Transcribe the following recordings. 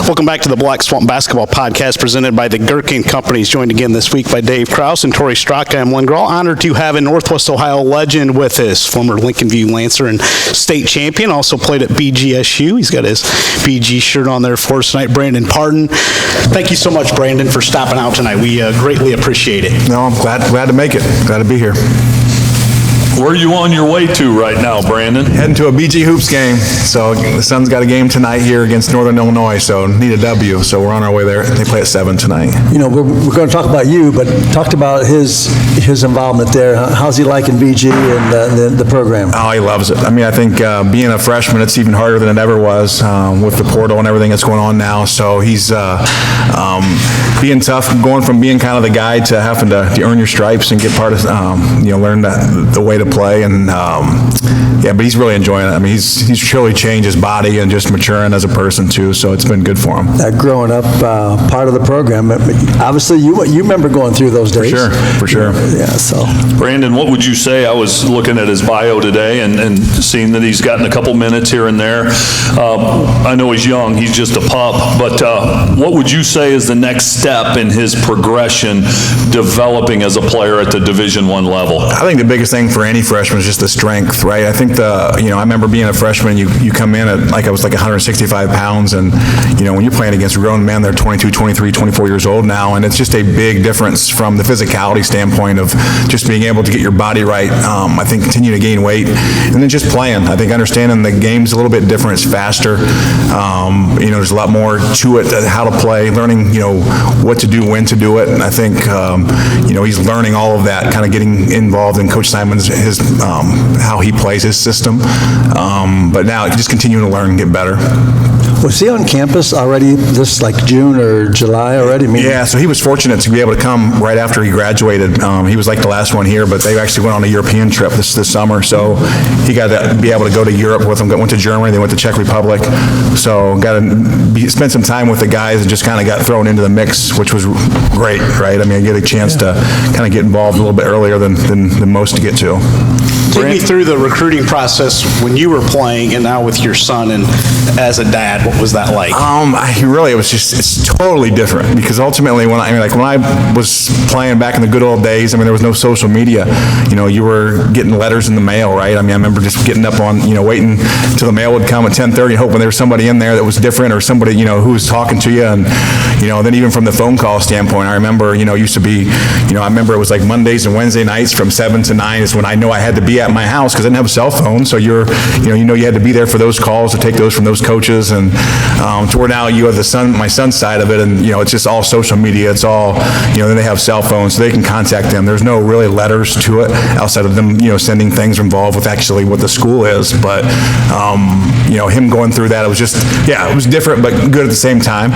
Welcome back to the Black Swamp Basketball Podcast presented by the Gerken Companies. Joined again this week by Dave Krause and Tori Straka. I'm Len Grawl. Honored to have a Northwest Ohio legend with us, former Lincolnview Lancer and state champion. Also played at BGSU. He's got his BG shirt on there for us tonight. Brandon Parton. Thank you so much, Brandon, for stopping out tonight. We greatly appreciate it. No, I'm glad to make it. Glad to be here. Where are you on your way to right now, Brandon? Heading to a BG Hoops game. So the Suns got a game tonight here against Northern Illinois, so need a W. So we're on our way there. They play at 7 tonight. You know, we're going to talk about you, but talked about his involvement there. How's he liking BG and the program? Oh, he loves it. I mean, I think being a freshman, it's even harder than it ever was with the portal and everything that's going on now. So he's being tough, going from being kind of the guy to having to earn your stripes and get part of, learn the way to play. And but he's really enjoying it. I mean, he's truly changed his body and just maturing as a person too. So it's been good for him. That growing up part of the program. Obviously, you remember going through those days. For sure. Yeah. So, Brandon, what would you say? I was looking at his bio today and seeing that he's gotten a couple minutes here and there. I know he's young. He's just a pup. But what would you say is the next step in his progression developing as a player at the Division I level? I think the biggest thing for any freshman is just the strength, right? I think I remember being a freshman, you come in at I was like 165 pounds, and when you're playing against grown men, they're 22, 23, 24 years old now, and it's just a big difference from the physicality standpoint of just being able to get your body right. I think continue to gain weight, and then just playing. I think understanding the game's a little bit different. It's faster. There's a lot more to it, how to play, learning, what to do, when to do it, and I think, he's learning all of that, kind of getting involved in Coach Simon's how he plays his system, but now just continuing to learn and get better. Was he on campus already this June or July already? Yeah, so he was fortunate to be able to come right after he graduated. He was like the last one here, but they actually went on a European trip this summer, so he got to be able to go to Europe with them. Went to Germany, they went to Czech Republic, so got to spend some time with the guys and just kind of got thrown into the mix, which was great, right? I mean, I get a chance to kind of get involved a little bit earlier than most to get to. Take me through the recruiting process when you were playing and now with your son, and as a dad, what was that like? It's totally different, because ultimately when I was playing back in the good old days, there was no social media. You were getting letters in the mail, right? I remember just getting up on, waiting till the mail would come at 10:30 and hoping there was somebody in there that was different, or somebody, who was talking to you. And, then even from the phone call standpoint, I remember, used to be, I remember it was like Mondays and Wednesday nights from 7 to 9 is when I know I had to be at my house, because I didn't have a cell phone. So you had to be there for those calls, to take those from those coaches. And to where now you have my son's side of it, and it's just all social media. It's all, then they have cell phones, so they can contact them. There's no really letters to it outside of them, sending things involved with actually what the school is. But him going through that, it was just, it was different but good at the same time.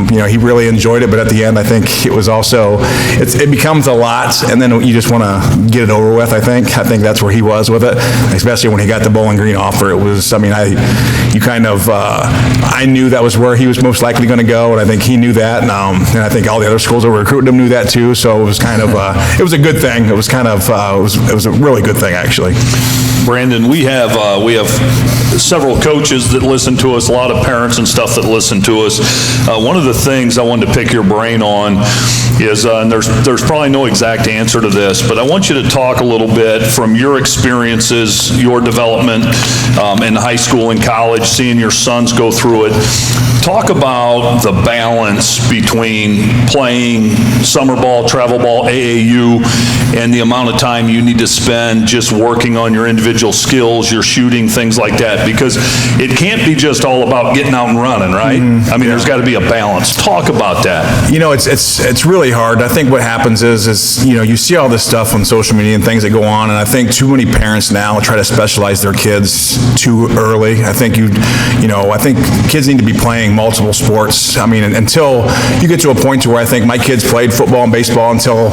He really enjoyed it, but at the end, I think it was also, it becomes a lot, and then you just want to get it over with. I think that's where he was with it, especially when he got the Bowling Green offer. It was, I knew that was where he was most likely going to go, and I think he knew that, and I think all the other schools that were recruiting him knew that too. So it was kind of, it was a good thing. It was kind of, it was a really good thing actually. Brandon, we have several coaches that listen to us, a lot of parents and stuff that listen to us. One of the things I wanted to pick your brain on is, and there's probably no exact answer to this, but I want you to talk a little bit from your experiences, your development in high school and college, seeing your sons go through it. Talk about the balance between playing summer ball, travel ball, AAU, and the amount of time you need to spend just working on your individual skills, your shooting, things like that, because it can't be just all about getting out and running, right? There's got to be a balance. Talk about that. It's really hard. I think what happens is you see all this stuff on social media and things that go on, and I think too many parents now try to specialize their kids too early. I think I think kids need to be playing multiple sports. Until you get to a point to where I think my kids played football and baseball until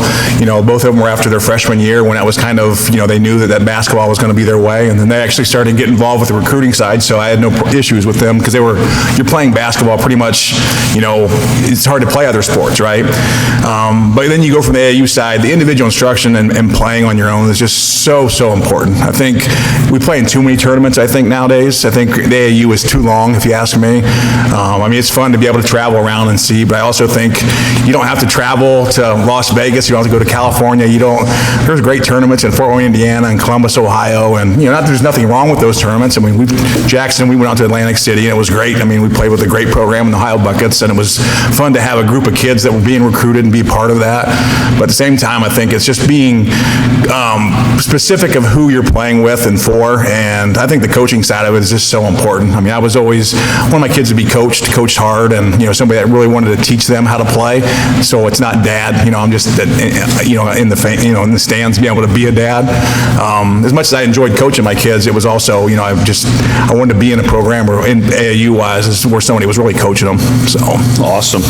both of them were after their freshman year, when it was kind of they knew that basketball was going to be their way, and then they actually started to get involved with the recruiting side. So I had no issues with them, because you're playing basketball pretty much. It's hard to play other sports, right? But then you go from the AAU side, the individual instruction and playing on your own is just so important. I think we play in too many tournaments, I think, nowadays. I think the AAU is too long, if you ask me. I mean, it's fun to be able to travel around and see, but I also think you don't have to travel to Las Vegas. You don't have to go to California. There's great tournaments in Fort Wayne, Indiana, and Columbus, Ohio, and there's nothing wrong with those tournaments. I mean, Jackson, we went out to Atlantic City, and it was great. I mean, we played with a great program in the Ohio Buckets, and it was fun to have a group of kids that were being recruited and be part of that. But at the same time, I think it's just being specific of who you're playing with and for, and I think the coaching side of it is just so important. I mean, I was always one of my kids to be coached hard, and somebody that really wanted to teach them how to play. So it's not dad. I'm just in the stands, being able to be a dad. As much as I enjoyed coaching my kids, it was also I wanted to be in a program where in AAU wise where somebody was really coaching them. So awesome.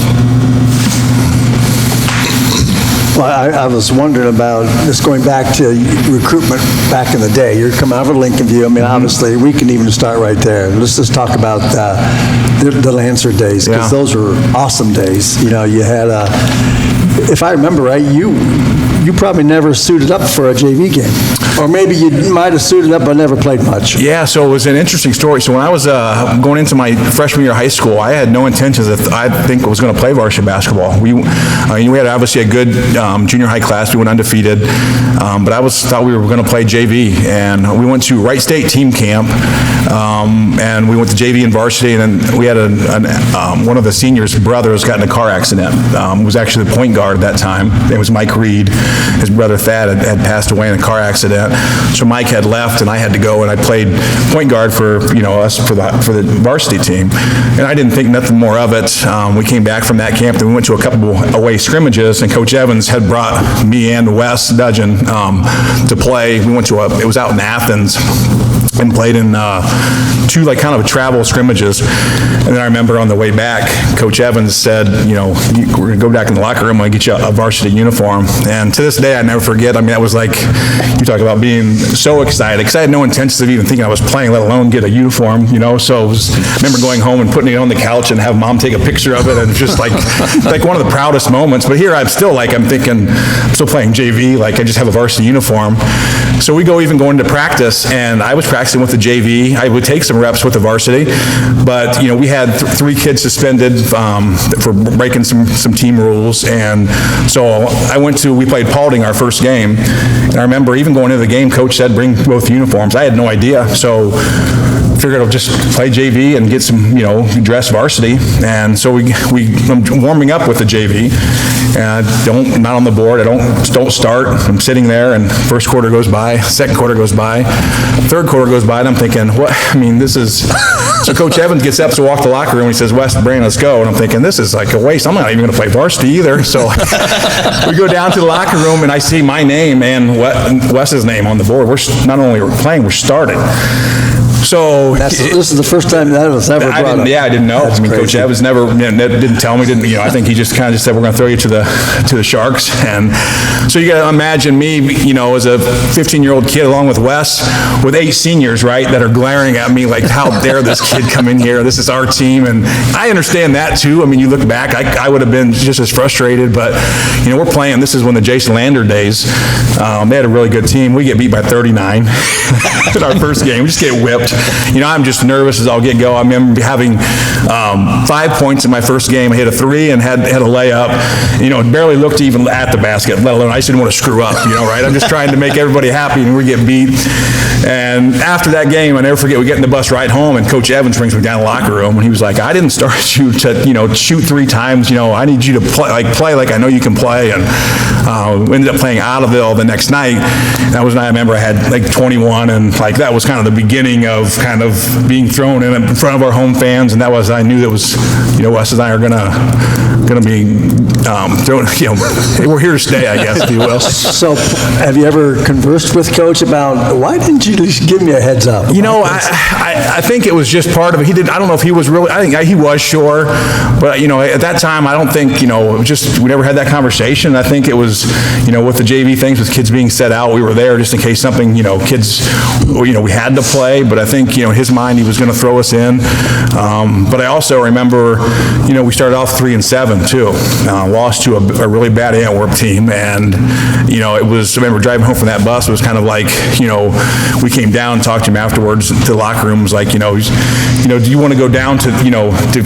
Well, I was wondering about just going back to recruitment back in the day. You're coming out of Lincolnview. I mean, obviously, we can even start right there. Let's just talk about the Lancer days, because those were awesome days. You had if I remember right, you probably never suited up for a JV game. Or maybe you might have suited up but never played much. Yeah, so it was an interesting story. So when I was going into my freshman year of high school, I had no intentions that I think I was going to play varsity basketball. We had obviously a good junior high class. We went undefeated. But I thought we were going to play JV. And we went to Wright State team camp. And we went to JV and varsity. And then we had one of the seniors' brothers got in a car accident. Was actually the point guard at that time. It was Mike Reed. His brother Thad had passed away in a car accident. So Mike had left, and I had to go, and I played point guard for us for the varsity team. And I didn't think nothing more of it. We came back from that camp, and we went to a couple away scrimmages, and Coach Evans had brought me and Wes Dudgeon to play. We went it was out in Athens, and played in two kind of travel scrimmages. And then I remember on the way back, Coach Evans said, we're going to go back in the locker room and get you a varsity uniform. And to this day, I never forget. I mean, that was like, you talk about being so excited, because I had no intentions of even thinking I was playing, let alone get a uniform, So I remember going home and putting it on the couch and have Mom take a picture of it, and just like one of the proudest moments. But here I'm still I'm thinking, I'm still playing JV, I just have a varsity uniform. So we go into practice, and I was practicing with the JV. I would take some reps with the varsity, but we had three kids suspended for breaking some team rules, and so we played Paulding our first game, and I remember even going into the game, Coach said bring both uniforms. I had no idea, so figured I'll just play JV and get some, dress varsity. And so I'm warming up with the JV, and I'm not on the board. I don't start. I'm sitting there, and first quarter goes by, second quarter goes by, third quarter goes by, and I'm thinking, this is. So Coach Evans gets up to walk the locker room. He says, Wes, Brandon, let's go. And I'm thinking, this is like a waste. I'm not even going to play varsity either. So we go down to the locker room, and I see my name and Wes's name on the board. We're not only playing, we're starting. So this is the first time that was ever brought up. Yeah, I didn't know. That's crazy. Coach Evans never didn't tell me. I think he just kind of said we're going to throw you to the Sharks. And so you got to imagine me, as a 15-year-old kid along with Wes, with 8 seniors, right, that are glaring at me like, how dare this kid come in here? This is our team. And I understand that too. I mean, you look back, I would have been just as frustrated. But we're playing. This is when the Jason Lander days. They had a really good team. We get beat by 39 in our first game. We just get whipped. I'm just nervous as I'll get go. I remember having 5 points in my first game. I hit a 3 and had a layup. Barely looked even at the basket, let alone I just didn't want to screw up, right? I'm just trying to make everybody happy, and we get beat. And after that game, I never forget, we get in the bus ride home, and Coach Evans brings me down the locker room, and he was like, I didn't start you to, shoot 3 times. I need you to play like I know you can play. And we ended up playing Ottaville the next night. That was night I remember I had 21, and that was kind of the beginning of kind of being thrown in front of our home fans, and I knew that was, Wes and I are gonna be thrown. We're here to stay, I guess, if you will. So, have you ever conversed with Coach about why didn't you at least give me a heads up? I think it was just part of it. I don't know if he was really, I think he was sure, but, at that time, I don't think, we never had that conversation. I think it was, with the JV things, with kids being set out, we were there just in case something, kids, we had to play, but I think, in his mind, he was going to throw us in. But I also remember, we started off 3-7 too. Lost to a really bad Antwerp team, and, I remember driving home from that bus, it was kind of like, we came down and talked to him afterwards to the locker room, was like, do you want to go down to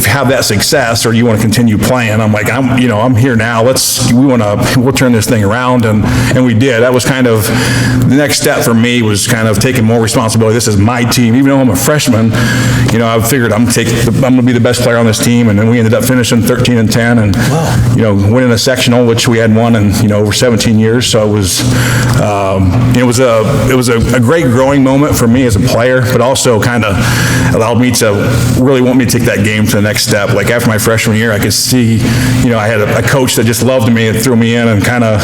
have that success, or do you want to continue playing? I'm like, I'm here now. We'll turn this thing around, and we did. That was kind of the next step for me, was kind of taking more responsibility. This is my team, even though I'm a freshman. I figured I'm going to be the best player on this team, and then we ended up finishing 13-10, and winning a sectional, which we hadn't won in over 17 years. So it was a great growing moment for me as a player, but also kind of allowed me to really want me to take that game to the next step. Like after my freshman year, I could see, I had a coach that just loved me and threw me in and kind of,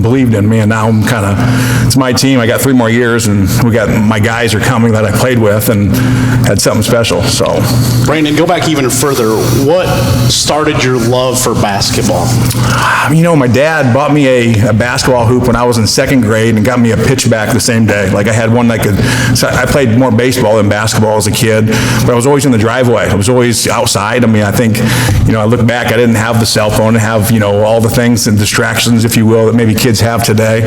believed in me. And now I'm kind of, it's my team. I got 3 more years, and my guys are coming that I played with and had something special. So, Brandon, go back even further. What started your love for basketball? My dad bought me a basketball hoop when I was in 2nd grade and got me a pitchback the same day. Like I had one that I played more baseball than basketball as a kid, but I was always in the driveway. I was always outside. I think, I look back, I didn't have the cell phone, I have, all the things and distractions, if you will, that maybe kids have today.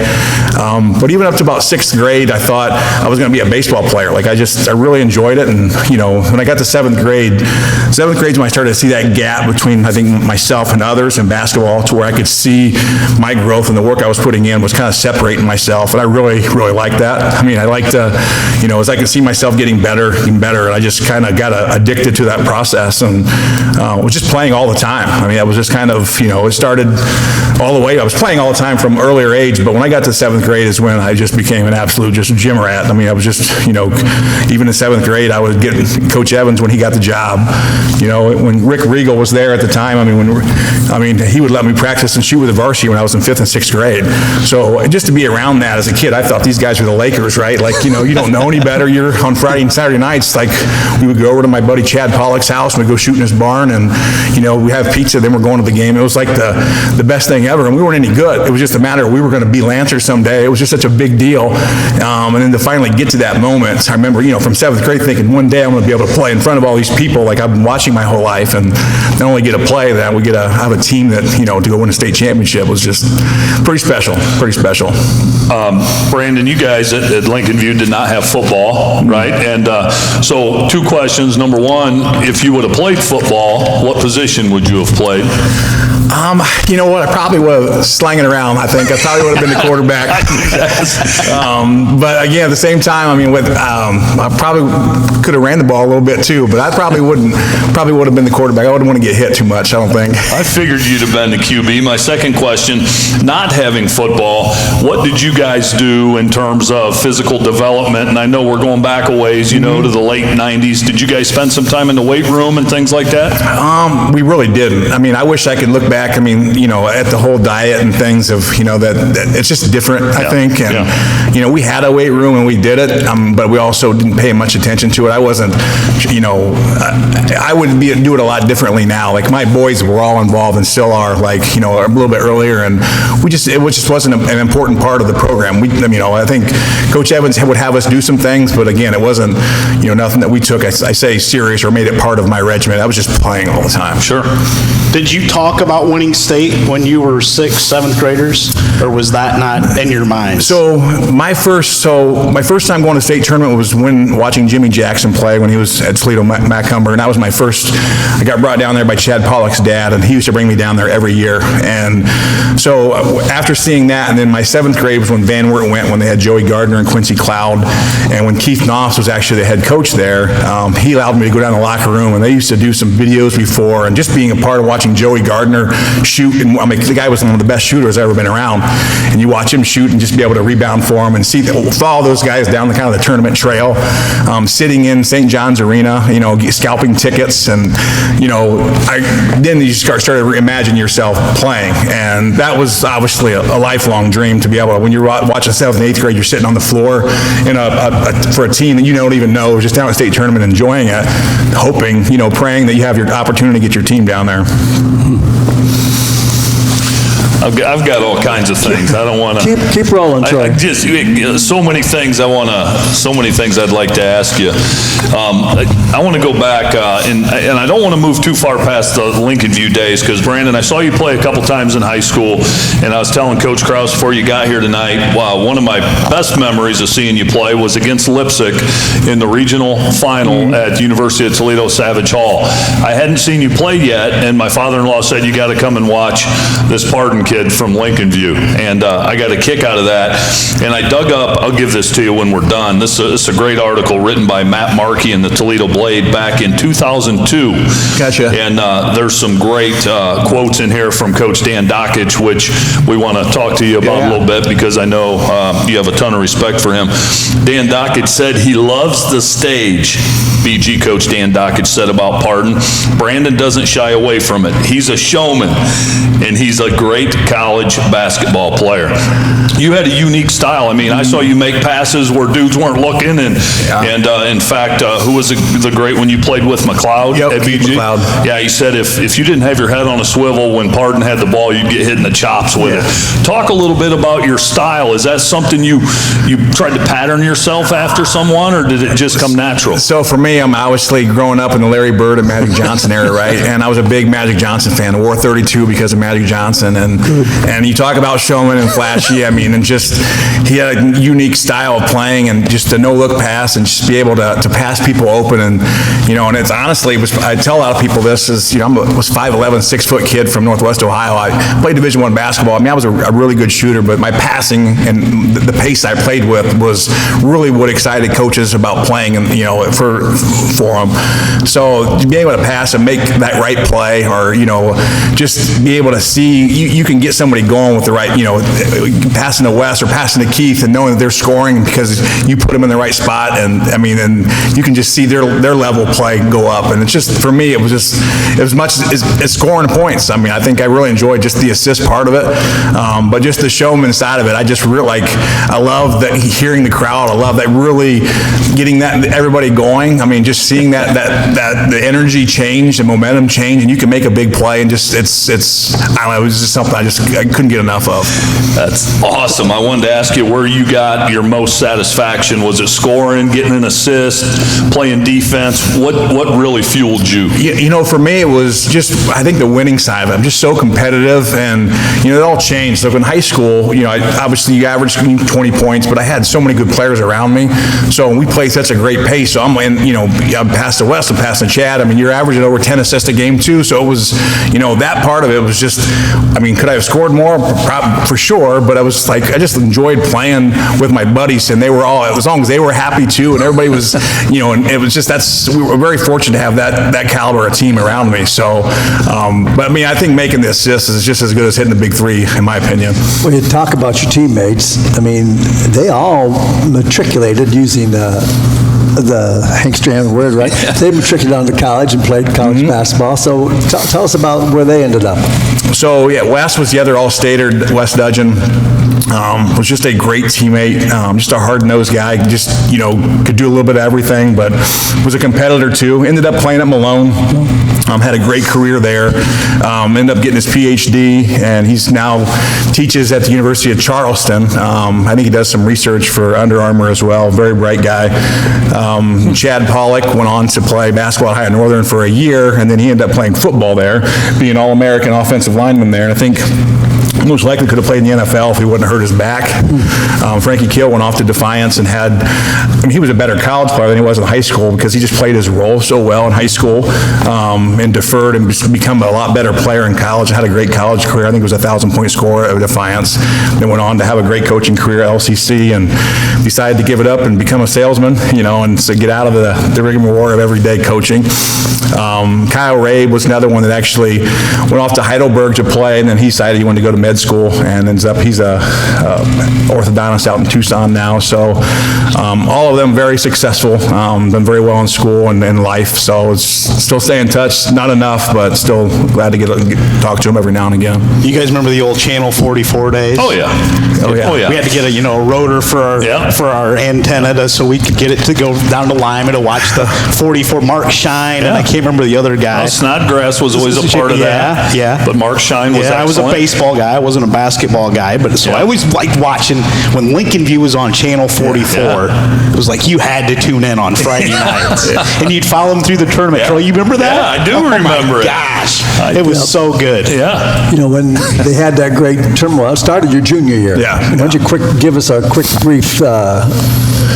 But even up to about 6th grade, I thought I was going to be a baseball player. Like I really enjoyed it. And, when I got to 7th grade is when I started to see that gap between, I think, myself and others in basketball, to where I could see my growth and the work I was putting in was kind of separating myself. And I really, really liked that. I liked to, as I could see myself getting better, and I just kind of got addicted to that process, and was just playing all the time. I was just kind of, it started all the way. I was playing all the time from earlier age, but when I got to 7th grade is when I just became an absolute just gym rat. I was just, even in 7th grade, I was getting Coach Evans when he got the job. When Rick Regal was there at the time, he would let me practice and shoot with the varsity when I was in 5th and 6th grade. So just to be around that as a kid, I thought these guys were the Lakers, right? Like, you don't know any better. You're on Friday and Saturday nights, like we would go over to my buddy Chad Pollock's house, and we'd go shoot in his barn, and, we have pizza, then we're going to the game. It was like the best thing ever, and we weren't any good. It was just a matter of we were going to be Lancers someday. It was just such a big deal. And then to finally get to that moment, I remember, from 7th grade thinking, one day I'm going to be able to play in front of all these people like I've been watching my whole life, and not only get to play that, we get to have a team that, to go win a state championship was just pretty special. Brandon, you guys at Lincolnview did not have football, right? And so 2 questions. Number 1, if you would have played football, what position would you have played? You know what? I probably would have slanging around. I think I probably would have been the quarterback. But again, at the same time, I probably could have ran the ball a little bit too. But I probably would have been the quarterback. I wouldn't want to get hit too much, I don't think. I figured you'd have been the QB. My second question: not having football, what did you guys do in terms of physical development? And I know we're going back a ways, to the late '90s. Did you guys spend some time in the weight room and things like that? We really didn't. I wish I could look back. At the whole diet and things of, that it's just different, I think. And, we had a weight room and we did it, but we also didn't pay much attention to it. I wasn't, I would do it a lot differently now. Like my boys were all involved and still are, like, a little bit earlier. And it just wasn't an important part of the program. I think Coach Evans would have us do some things, but again, it wasn't, nothing that we took, I say, serious or made it part of my regimen. I was just playing all the time. Sure. Did you talk about winning state when you were 6th, 7th graders, or was that not in your mind? So my first time going to state tournament was when watching Jimmy Jackson play when he was at Toledo Macomber, and that was my first. I got brought down there by Chad Pollock's dad, and he used to bring me down there every year. And so after seeing that, and then my 7th grade was when Van Wert went, when they had Joey Gardner and Quincy Cloud, and when Keith Knopf was actually the head coach there, he allowed me to go down the locker room, and they used to do some videos before, and just being a part of watching Joey Gardner shoot, and the guy was one of the best shooters I've ever been around, and you watch him shoot and just be able to rebound for him and follow those guys down the kind of the tournament trail, sitting in St. John's Arena, scalping tickets, and then you started to imagine yourself playing, and that was obviously a lifelong dream to be able to, when you're watching 7th and 8th grade, you're sitting on the floor, for a team that you don't even know, just down at state tournament enjoying it, hoping, praying that you have your opportunity to get your team down there. I've got all kinds of things. I don't want to keep rolling, Troy. So many things I'd like to ask you. I want to go back and I don't want to move too far past the Lincolnview days, because Brandon, I saw you play a couple times in high school, and I was telling Coach Krause before you got here tonight, wow, one of my best memories of seeing you play was against Lipsick in the regional final at University of Toledo Savage Hall. I hadn't seen you play yet, and my father-in-law said, you got to come and watch this Pardon kid from Lincolnview, and I got a kick out of that. And I dug up, I'll give this to you when we're done, this is a great article written by Matt Markey in the Toledo Blade back in 2002. Gotcha. And there's some great quotes in here from Coach Dan Dockich, which we want to talk to you about a little bit, because I know you have a ton of respect for him. Dan Dockich said he loves the stage. BG coach Dan Dockich said about Pardon, Brandon doesn't shy away from it. He's a showman, and he's a great college basketball player. You had a unique style. I mean, I saw you make passes where dudes weren't looking, and in fact, who was the great one you played with, McLeod at BG? McLeod. Yeah, he said if you didn't have your head on a swivel when Pardon had the ball, you'd get hit in the chops with it. Talk a little bit about your style. Is that something you tried to pattern yourself after someone, or did it just come natural? So for me, I'm obviously growing up in the Larry Bird and Magic Johnson era, right? And I was a big Magic Johnson fan. I wore 32 because of Magic Johnson, and you talk about showman and flashy. I mean, and just he had a unique style of playing, and just a no-look pass, and just be able to pass people open, and and it's honestly, I tell a lot of people this is, I was 5'11", 6-foot kid from Northwest Ohio. I played Division I basketball. I mean, I was a really good shooter, but my passing and the pace I played with was really what excited coaches about playing, and for them. So to be able to pass and make that right play, or just be able to see you can get somebody going with the right, passing to Wes or passing to Keith, and knowing that they're scoring because you put them in the right spot, and I mean, and you can just see their level of play go up. And it's just, for me, it was as much as scoring points. I mean, I think I really enjoyed just the assist part of it, but just the showman side of it, I just really I love that, hearing the crowd. I love that, really getting that everybody going. I mean, just seeing that the energy change, the momentum change, and you can make a big play, and just I don't know, it was just something I couldn't get enough of. That's awesome. I wanted to ask you where you got your most satisfaction. Was it scoring, getting an assist, playing defense? What really fueled you? For me, it was just, I think, the winning side of it. I'm just so competitive, and it all changed. So in high school, obviously you averaged 20 points, but I had so many good players around me. So when we played such a great pace, so I'm passing to West, I'm passing to Chad. I mean, you're averaging over 10 assists a game too. So it was, that part of it was just, I mean, could I have scored more? For sure, but I was like, I just enjoyed playing with my buddies, and they were all, as long as they were happy too, and everybody was, and it was just, we were very fortunate to have that caliber of team around me. So, but I mean, I think making the assists is just as good as hitting the big three, in my opinion. When you talk about your teammates, I mean, they all matriculated using the Hank Strand word, right? They matriculated on to college and played college basketball. So tell us about where they ended up. So yeah, Wes was the other All-Stater, Wes Dudgeon. Was just a great teammate, just a hard-nosed guy, just, could do a little bit of everything, but was a competitor too. Ended up playing at Malone, had a great career there, ended up getting his PhD, and he's now teaches at the University of Charleston. I think he does some research for Under Armour as well, very bright guy. Chad Pollock went on to play basketball at Ohio Northern for a year, and then he ended up playing football there, being All-American offensive lineman there, and I think most likely could have played in the NFL if he wouldn't have hurt his back. Frankie Kill went off to Defiance and he was a better college player than he was in high school because he just played his role so well in high school, and deferred and become a lot better player in college. Had a great college career. I think it was a 1,000-point scorer at Defiance. Then went on to have a great coaching career at LCC and decided to give it up and become a salesman, and so get out of the rigmarole of everyday coaching. Kyle Ray was another one that actually went off to Heidelberg to play, and then he decided he wanted to go to med med school and ends up, he's a orthodontist out in Tucson now. So all of them very successful, done very well in school and in life. So it's still stay in touch, not enough, but still glad to talk to them every now and again. You guys remember the old Channel 44 days? Oh, yeah. Oh, yeah. Oh, yeah. We had to get a rotor for our antenna so we could get it to go down to Lima to watch the 44 Mark Shine, and I can't remember the other guy. Snodgrass was always a part of that. Yeah. But Mark Shine was excellent. I was a baseball guy. I wasn't a basketball guy, but so I always liked watching when Lincolnview was on Channel 44. It was like you had to tune in on Friday nights, and you'd follow them through the tournament. Troy, you remember that? Yeah, I do remember it. Gosh, it was so good. Yeah. When they had that great turmoil, it started your junior year. Yeah. Why don't you give us a quick, brief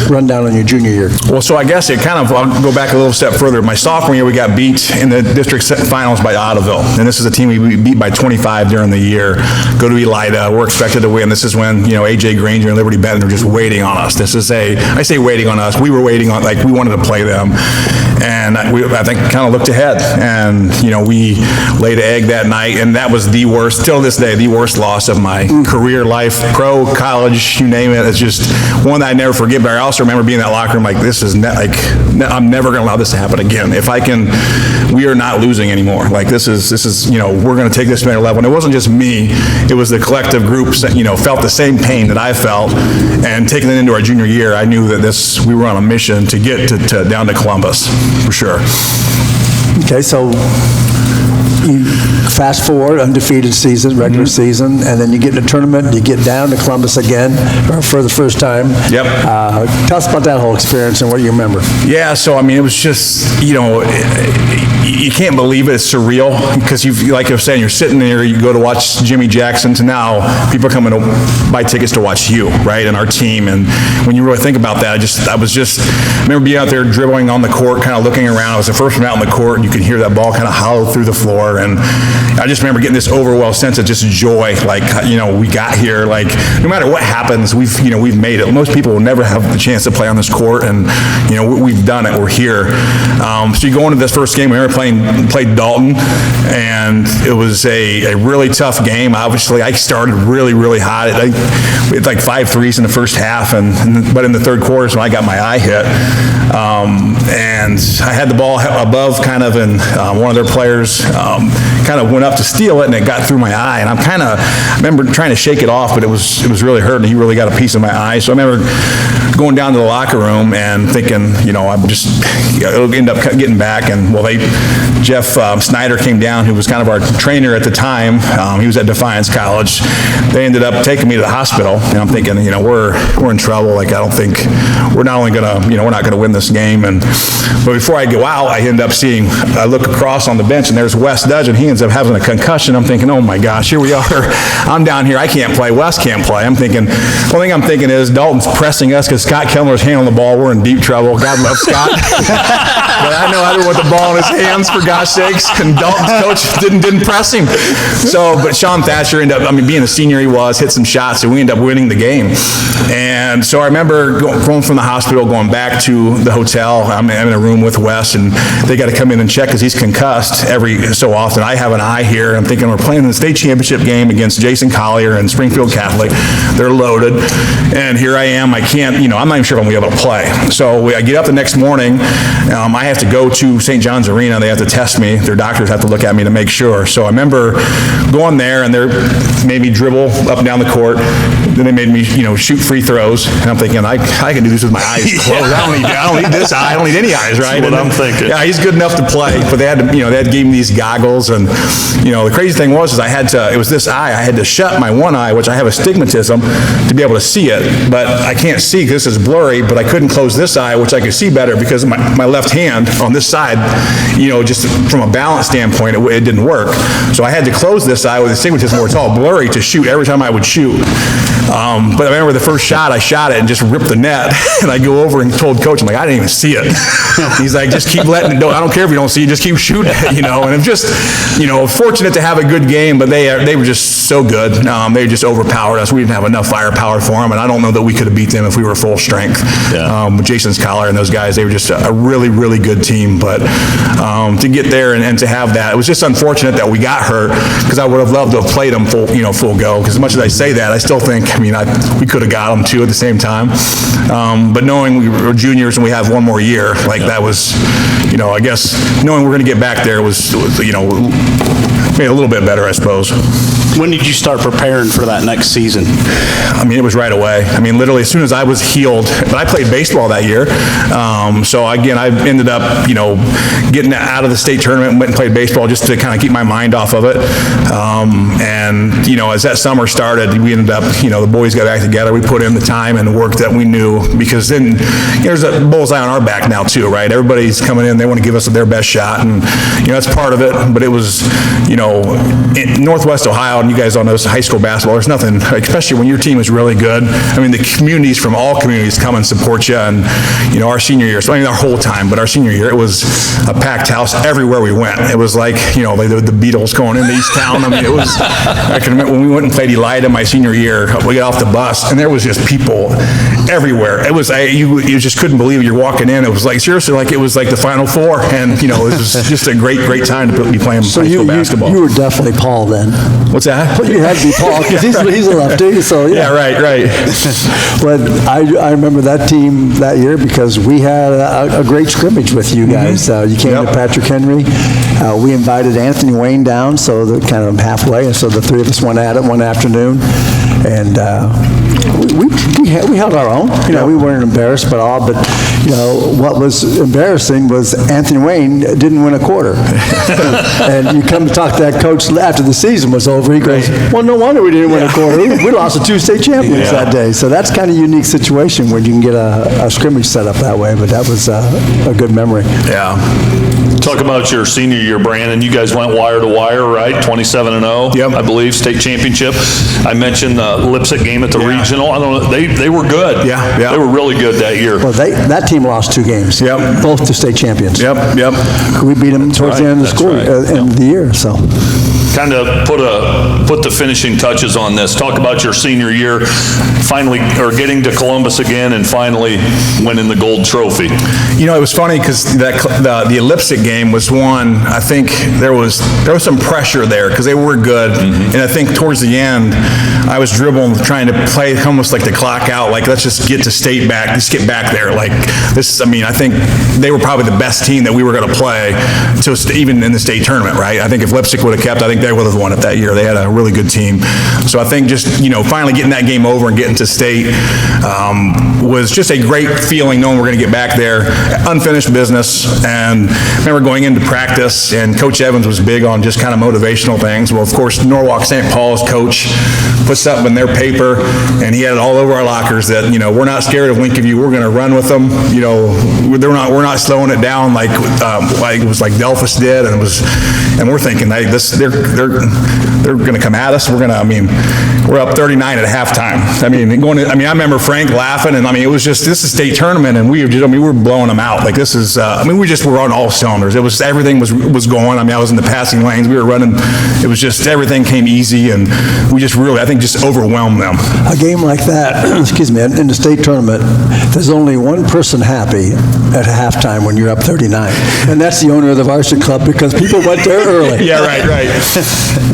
rundown on your junior year? Well, so I guess I'll go back a little step further. My sophomore year, we got beat in the district finals by Ottoville. And this is a team we beat by 25 during the year. Go to Elida. We're expected to win. This is when, A.J. Granger and Liberty Benton are just waiting on us. I say waiting on us. We were waiting on, we wanted to play them. And I think kind of looked ahead. And, we laid an egg that night. And that was the worst, till this day, the worst loss of my career life, pro, college, you name it. It's just one that I never forget. But I also remember being in that locker room this is I'm never going to allow this to happen again. If I can, we are not losing anymore. This is we're going to take this to another level. And it wasn't just me, it was the collective group that, felt the same pain that I felt. And taking it into our junior year, I knew that we were on a mission to get to down to Columbus, for sure. Okay, so you fast forward, undefeated season, regular season, and then you get in a tournament, you get down to Columbus again for the first time. Yep. Tell us about that whole experience and what you remember. Yeah, so it was just, you can't believe it. It's surreal because like I was saying, you're sitting there, you go to watch Jimmy Jackson, to now people are coming to buy tickets to watch you, right, and our team. And when you really think about that, I remember being out there dribbling on the court, kind of looking around. I was the first one out in the court, and you could hear that ball kind of hollow through the floor. And I just remember getting this overwhelming sense of just joy, we got here, no matter what happens, we've made it. Most people will never have the chance to play on this court, and we've done it. We're here. So you go into this first game, we were played Dalton, and it was a really tough game. Obviously, I started really, really hot. We had 5 threes in the first half, but in the third quarter is when I got my eye hit. And I had the ball above and one of their players kind of went up to steal it, and it got through my eye. And I remember trying to shake it off, but it was really hurting. He really got a piece of my eye. So I remember going down to the locker room and thinking, it'll end up getting back. And Jeff Snyder came down, who was kind of our trainer at the time. He was at Defiance College. They ended up taking me to the hospital, and I'm thinking, we're in trouble. I don't think we're not only gonna, we're not gonna win this game. But before I go out, I look across on the bench, and there's Wes Dudgeon. He ends up having a concussion. I'm thinking, oh my gosh, here we are. I'm down here. I can't play. Wes can't play. One thing I'm thinking is Dalton's pressing us because Scott Kellner's handling the ball. We're in deep trouble. God love Scott. But I know how to put the ball in his hands, for gosh sakes. And Dalton's coach didn't press him. But Sean Thatcher ended up, being a senior he was, hit some shots, and we ended up winning the game. And so I remember going from the hospital, going back to the hotel. I'm in a room with Wes, and they got to come in and check because he's concussed every so often. I have an eye here. I'm thinking we're playing in the state championship game against Jason Collier and Springfield Catholic. They're loaded. And here I am. I can't, I'm not even sure if I'm going to be able to play. So I get up the next morning. I have to go to St. John's Arena. They have to test me. Their doctors have to look at me to make sure. So I remember going there, and they made me dribble up and down the court. Then they made me, shoot free throws. And I'm thinking, I can do this with my eyes closed. I don't need this eye. I don't need any eyes, right? That's what I'm thinking. Yeah, he's good enough to play. But they had to give me these goggles. And, the crazy thing was it was this eye. I had to shut my one eye, which I have astigmatism, to be able to see it. But I can't see because this is blurry, but I couldn't close this eye, which I could see better because my left hand on this side, just from a balance standpoint, it didn't work. So I had to close this eye with astigmatism where it's all blurry to shoot every time I would shoot. But I remember the first shot, I shot it and just ripped the net. And I go over and told Coach, I'm like, I didn't even see it. He's like, just keep letting it go. I don't care if you don't see it, just keep shooting it, And I'm just, fortunate to have a good game, but they were just so good. They just overpowered us. We didn't have enough firepower for them, and I don't know that we could have beat them if we were full strength. Yeah. With Jason's Collier and those guys, they were just a really, really good team. But to get there and to have that, it was just unfortunate that we got hurt, because I would have loved to have played them full go. Because as much as I say that, I still think, we could have got them too at the same time. But knowing we were juniors and we have one more year, that was, I guess knowing we're going to get back there was made it a little bit better, I suppose. When did you start preparing for that next season? It was right away. Literally as soon as I was healed, but I played baseball that year. So again, I ended up, getting out of the state tournament and went and played baseball just to kind of keep my mind off of it. And as that summer started, we ended up, the boys got back together. We put in the time and the work that we knew, because then there's a bullseye on our back now too, right? Everybody's coming in, they want to give us their best shot, and that's part of it. But it was, in Northwest Ohio, and you guys all know high school basketball, there's nothing, especially when your team is really good. The communities from all communities come and support you, and our senior year, our whole time, but our senior year, it was a packed house everywhere we went. It was like, like the Beatles going into East Town. It was, I can remember when we went and played Elida my senior year, we got off the bus, and there was just people everywhere. It was, you just couldn't believe it. You're walking in, it was like, seriously, like it was like the Final Four, and, it was just a great time to be playing high school basketball. You were definitely Paul then. What's that? You had to be Paul, because he's a lefty, so yeah. Yeah, right. But I remember that team that year because we had a great scrimmage with you guys. You came to Patrick Henry. We invited Anthony Wayne down, so kind of halfway, and so the three of us went at it one afternoon, and we held our own. We weren't embarrassed at all, but what was embarrassing was Anthony Wayne didn't win a quarter. And you come to talk to that coach after the season was over, he goes, well, no wonder we didn't win a quarter. We lost to 2 state champions that day. So that's kind of a unique situation when you can get a scrimmage set up that way, but that was a good memory. Yeah. Talk about your senior year, Brandon. You guys went wire to wire, right? 27-0, Yep. I believe, state championship. I mentioned the Lipsick game at the regional. I don't know. They were good. Yeah. They were really good that year. Well, that team lost 2 games. Yep. Both to state champions. Yep. We beat them towards the end of the school, end of the year. So. Kind of put the finishing touches on this. Talk about your senior year, finally, or getting to Columbus again, and finally winning the gold trophy. It was funny because the Lipsick game was one. I think there was some pressure there because they were good, and I think towards the end, I was dribbling, trying to play almost like the clock out. Like, let's just get to state back. Let's get back there. Like this. I think they were probably the best team that we were going to play, even in the state tournament, right? I think if Lipsick would have kept, I think they would have won it that year. They had a really good team. So I think just, finally getting that game over and getting to state was just a great feeling knowing we're going to get back there. Unfinished business. And I remember going into practice, and Coach Evans was big on just kind of motivational things. Well, of course, Norwalk St. Paul's coach put something in their paper, and he had it all over our lockers that, we're not scared of Lincolnview. We're going to run with them. We're not slowing it down like it was like Delphus did. And we're thinking, hey, they're going to come at us. We're up 39 at halftime. I remember Frank laughing, and it was just, this is state tournament, and we were blowing them out. Like, this is, we just were on all cylinders. It was, everything was going. I was in the passing lanes. We were running. It was just, everything came easy, and we just really, I think, just overwhelmed them. A game like that, excuse me, in the state tournament, there's only one person happy at halftime when you're up 39, and that's the owner of the varsity club, because people went there early. Yeah, right.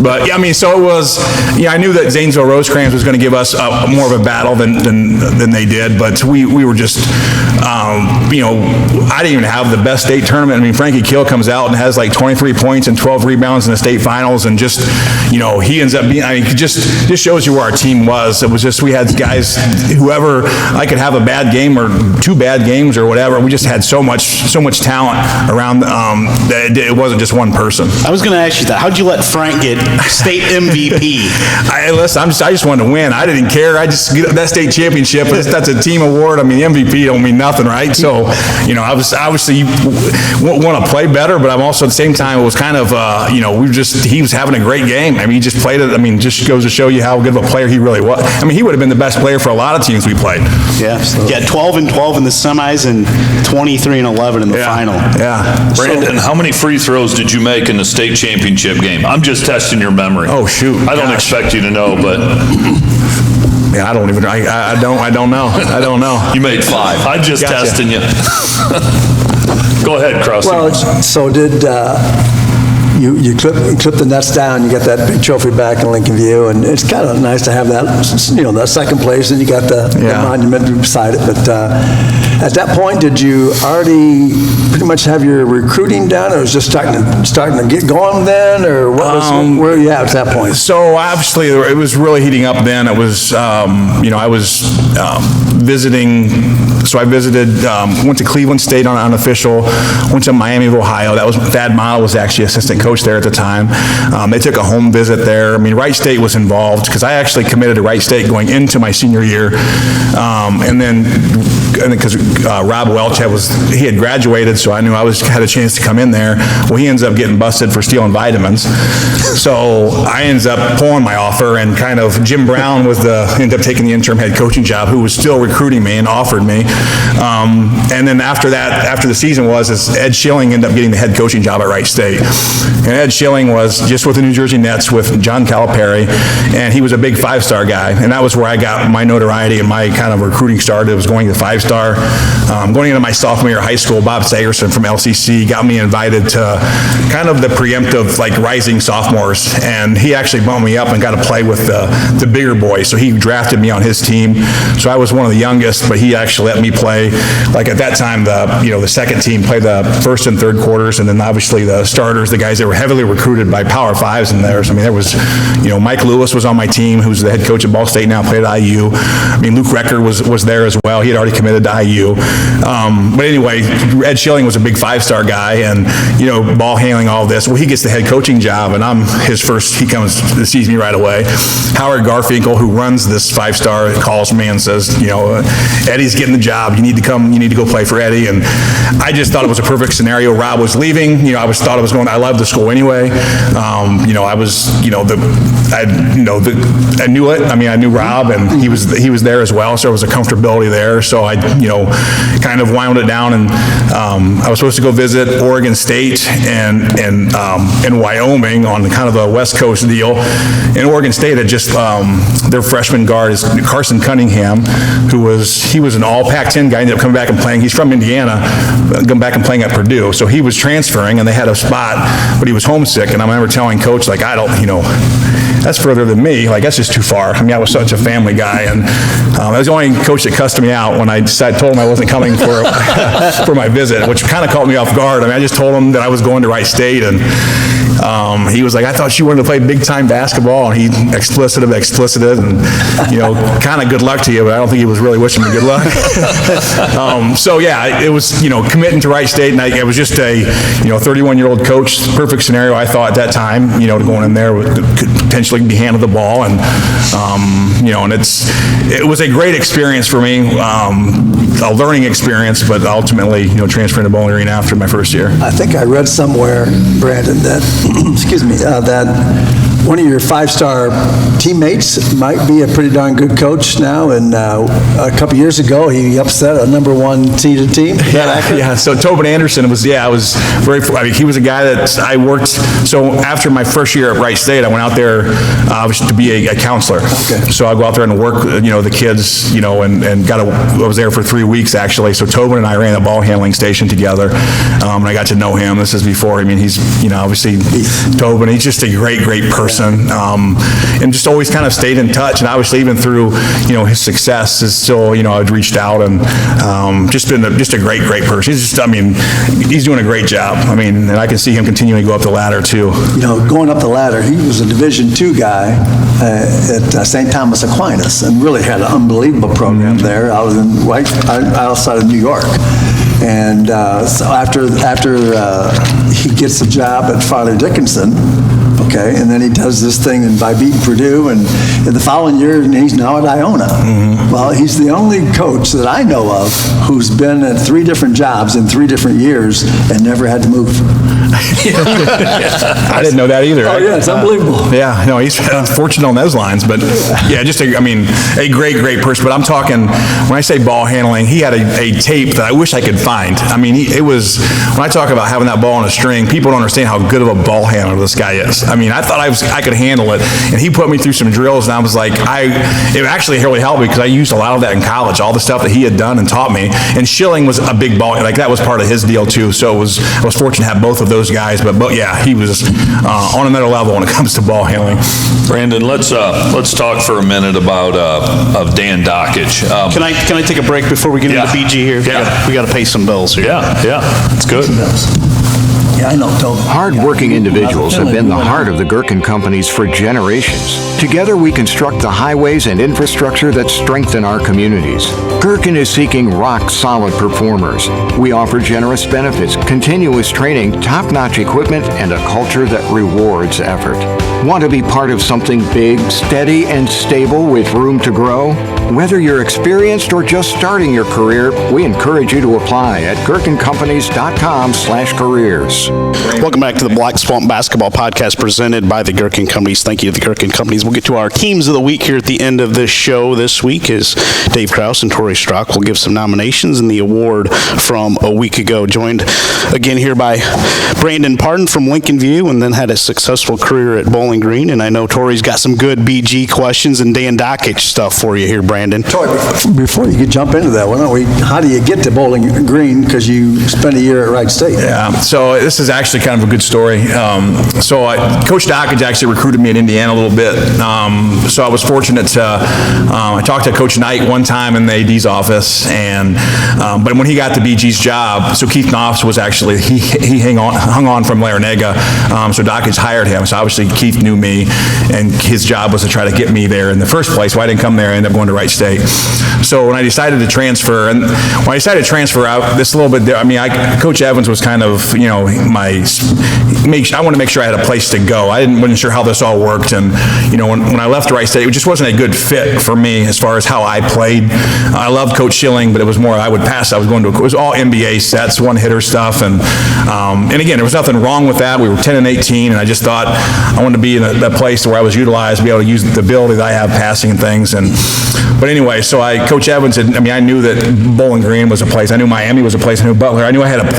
But so it was, I knew that Zanesville Rosecrans was going to give us more of a battle than they did, but we were just, I didn't even have the best state tournament. Frankie Kill comes out and has like 23 points and 12 rebounds in the state finals, and just, he ends up being, it just shows you where our team was. It was just, we had guys, whoever, I could have a bad game or 2 bad games or whatever. We just had so much talent around that it wasn't just one person. I was going to ask you that. How'd you let Frank get state MVP? Listen, I just wanted to win. I didn't care. I just get that state championship. That's a team award. I mean, MVP don't mean nothing, right? So, I was obviously want to play better, but I'm also at the same time, it was kind of, he was having a great game. I mean, he just played it. I mean, just goes to show you how good of a player he really was. I mean, he would have been the best player for a lot of teams we played. Yeah. Yeah, 12-12 in the semis and 23-11 in the final. Yeah. Brandon, how many free throws did you make in the state championship game? I'm just testing your memory. Oh, shoot. I don't expect you to know, but yeah, I don't know. I don't know. You made 5. I'm just Gotcha. testing you. Go ahead, Krause. Well, so did you clip the nets down, you get that big trophy back in Lincolnview, and it's kind of nice to have that, that second place, and you got the monument beside it. But at that point, did you already pretty much have your recruiting done, or was just starting to get going then, or what was, where are you at that point? So obviously, it was really heating up then. It was, I was visiting. So I visited, went to Cleveland State on unofficial, went to Miami of Ohio. That was Thad Mile was actually assistant coach there at the time. They took a home visit there. I mean, Wright State was involved because I actually committed to Wright State going into my senior year, and then because Rob Welch he had graduated, so I knew I had a chance to come in there. Well, he ends up getting busted for stealing vitamins, so I ends up pulling my offer, and kind of Jim Brown ended up taking the interim head coaching job, who was still recruiting me and offered me. And then after the season is Ed Schilling ended up getting the head coaching job at Wright State. And Ed Schilling was just with the New Jersey Nets with John Calipari, and he was a big 5-star guy, and that was where I got my notoriety and my kind of recruiting started. It was going to 5-star. Going into my sophomore year of high school, Bob Sagerson from LCC got me invited to kind of the preemptive, rising sophomores, and he actually bumped me up and got to play with the bigger boys, so he drafted me on his team. So I was one of the youngest, but he actually let me play, at that time, the second team played the first and third quarters, and then obviously the starters, the guys that were heavily recruited by Power 5s in theirs. I mean, there was, Mike Lewis was on my team, who's the head coach at Ball State now, played at IU. I mean, Luke Recker was there as well. He had already committed to IU. But anyway, Ed Schilling was a big 5-star guy, and, ball handling, all this. Well, he gets the head coaching job, and I'm his first, he sees me right away. Howard Garfinkel, who runs this 5-star, calls me and says, Eddie's getting the job. You need to go play for Eddie. And I just thought it was a perfect scenario. Rob was leaving. I loved the school anyway. I knew it. I mean, I knew Rob, and he was there as well, so there was a comfortability there. So I, kind of wound it down, and I was supposed to go visit Oregon State and Wyoming on kind of a West Coast deal. And Oregon State had just their freshman guard is Carson Cunningham, he was an all Pac-10 guy. Ended up coming back and playing. He's from Indiana, coming back and playing at Purdue. So he was transferring, and they had a spot, but he was homesick. And I remember telling Coach, I don't, that's further than me. That's just too far. I mean, I was such a family guy, and I was the only coach that cussed me out when I told him I wasn't coming for for my visit, which kind of caught me off guard. I mean, I just told him that I was going to Wright State, and he was like, I thought you wanted to play big-time basketball, and he explicited, and, kind of good luck to you, but I don't think he was really wishing me good luck. So, yeah, it was, committing to Wright State, and it was just a, 31-year-old coach, perfect scenario, I thought, at that time, to going in there, could potentially be handle the ball, and, and it was a great experience for me, a learning experience, but ultimately, transferring to Bowling Green after my first year. I think I read somewhere, Brandon, that, excuse me, that one of your 5-star teammates might be a pretty darn good coach now, and a couple years ago, he upset a number 1 seeded team. Is that accurate? Yeah, so Tobin Anderson was he was a guy that I worked, so after my first year at Wright State, I went out there to be a counselor. Okay. So I go out there and work, the kids, and I was there for 3 weeks actually, so Tobin and I ran a ball handling station together, and I got to know him. This is before, he's, obviously, Tobin, he's just a great person. And just always kind of stayed in touch, and obviously even through his success is still I'd reached out, and just been just a great person. He's doing a great job. And I can see him continuing to go up the ladder too. Going up the ladder, he was a Division II guy at St. Thomas Aquinas, and really had an unbelievable program there. I was right outside of New York. And so after he gets a job at Farley Dickinson, Okay, and then he does this thing and by beating Purdue, and in the following year, and he's now at Iona. Well, he's the only coach that I know of who's been at 3 different jobs in 3 different years and never had to move. I didn't know that either. Oh, yeah, it's unbelievable. Yeah, no, he's fortunate on those lines, but yeah, just a great, great person. But I'm talking, when I say ball handling, he had a tape that I wish I could find. I mean, it was, when I talk about having that ball on a string, people don't understand how good of a ball handler this guy is. I mean, I thought I could handle it, and he put me through some drills, and I was like, it actually really helped me because I used a lot of that in college, all the stuff that he had done and taught me. And Schilling was a big ball, like that was part of his deal too. So I was fortunate to have both of those guys, but yeah, he was on another level when it comes to ball handling. Brandon, let's talk for a minute about of Dan Dockage. Can I take a break before we get into BG here? Yeah. We got to pay some bills here. Yeah, it's good. Yeah, I know, Toby. Hard-working individuals have been the heart of the Gerken Companies for generations. Together, we construct the highways and infrastructure that strengthen our communities. Gerken is seeking rock-solid performers. We offer generous benefits, continuous training, top-notch equipment, and a culture that rewards effort. Want to be part of something big, steady, and stable with room to grow? Whether you're experienced or just starting your career, we encourage you to apply at gerkencompanies.com/careers. Welcome back to the Black Swamp Basketball Podcast presented by the Gerken Companies. Thank you to the Gerken Companies. We'll get to our teams of the week here at the end of this show. This week is Dave Krause and Tori Strock will give some nominations and the award from a week ago. Joined again here by Brandon Pardon from Lincolnview, and then had a successful career at Bowling Green. And I know Tori's got some good BG questions and Dan Dockage stuff for you here, Brandon. Tori, before you could jump into that, how do you get to Bowling Green? Because you spent a year at Wright State. Yeah, so this is actually kind of a good story. Coach Dockage actually recruited me in Indiana a little bit. So I was fortunate to, I talked to Coach Knight one time in the AD's office, but when he got the BG's job, so Keith Knopf was actually, he hung on from Larinaga, so Dockage hired him. So obviously Keith knew me, and his job was to try to get me there in the first place. Why I didn't come there, I ended up going to Wright State. So when I decided to transfer, out this a little bit, Coach Evans was kind of, I wanted to make sure I had a place to go. I wasn't sure how this all worked, and when I left Wright State, it just wasn't a good fit for me as far as how I played. I loved Coach Schilling, but it was more it was all NBA sets, one-hitter stuff, and again, there was nothing wrong with that. We were 10 and 18, and I just thought I wanted to be in a place where I was utilized, be able to use the ability that I have passing and things. But anyway, so Coach Evans I knew that Bowling Green was a place. I knew Miami was a place. I knew Butler. I knew I had a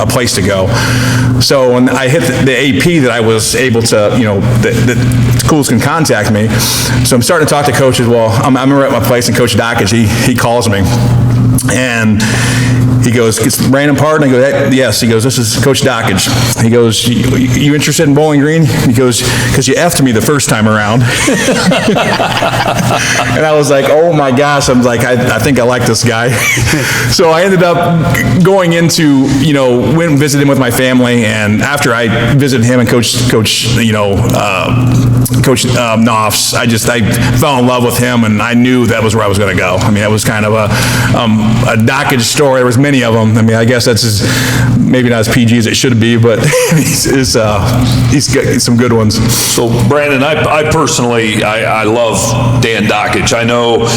place to go. So when I hit the AP, that I was able to, that schools can contact me. So I'm starting to talk to coaches. Well, I'm at my place, and Coach Dockage, he calls me, and he goes, "It's Brandon Pardon?" I go, "Yes." He goes, "This is Coach Dockage." He goes, you interested in Bowling Green?" He goes, "Because you effed me the first time around." And I was like, oh my gosh. I'm like, I think I like this guy. So I ended up going into, went and visited him with my family, and after I visited him and Coach Knopf's, I fell in love with him, and I knew that was where I was going to go. That was kind of a Dockage story. There was many of them. I guess that's maybe not as PG as it should be, but he's got some good ones. So Brandon, I personally love Dan Dockage. I know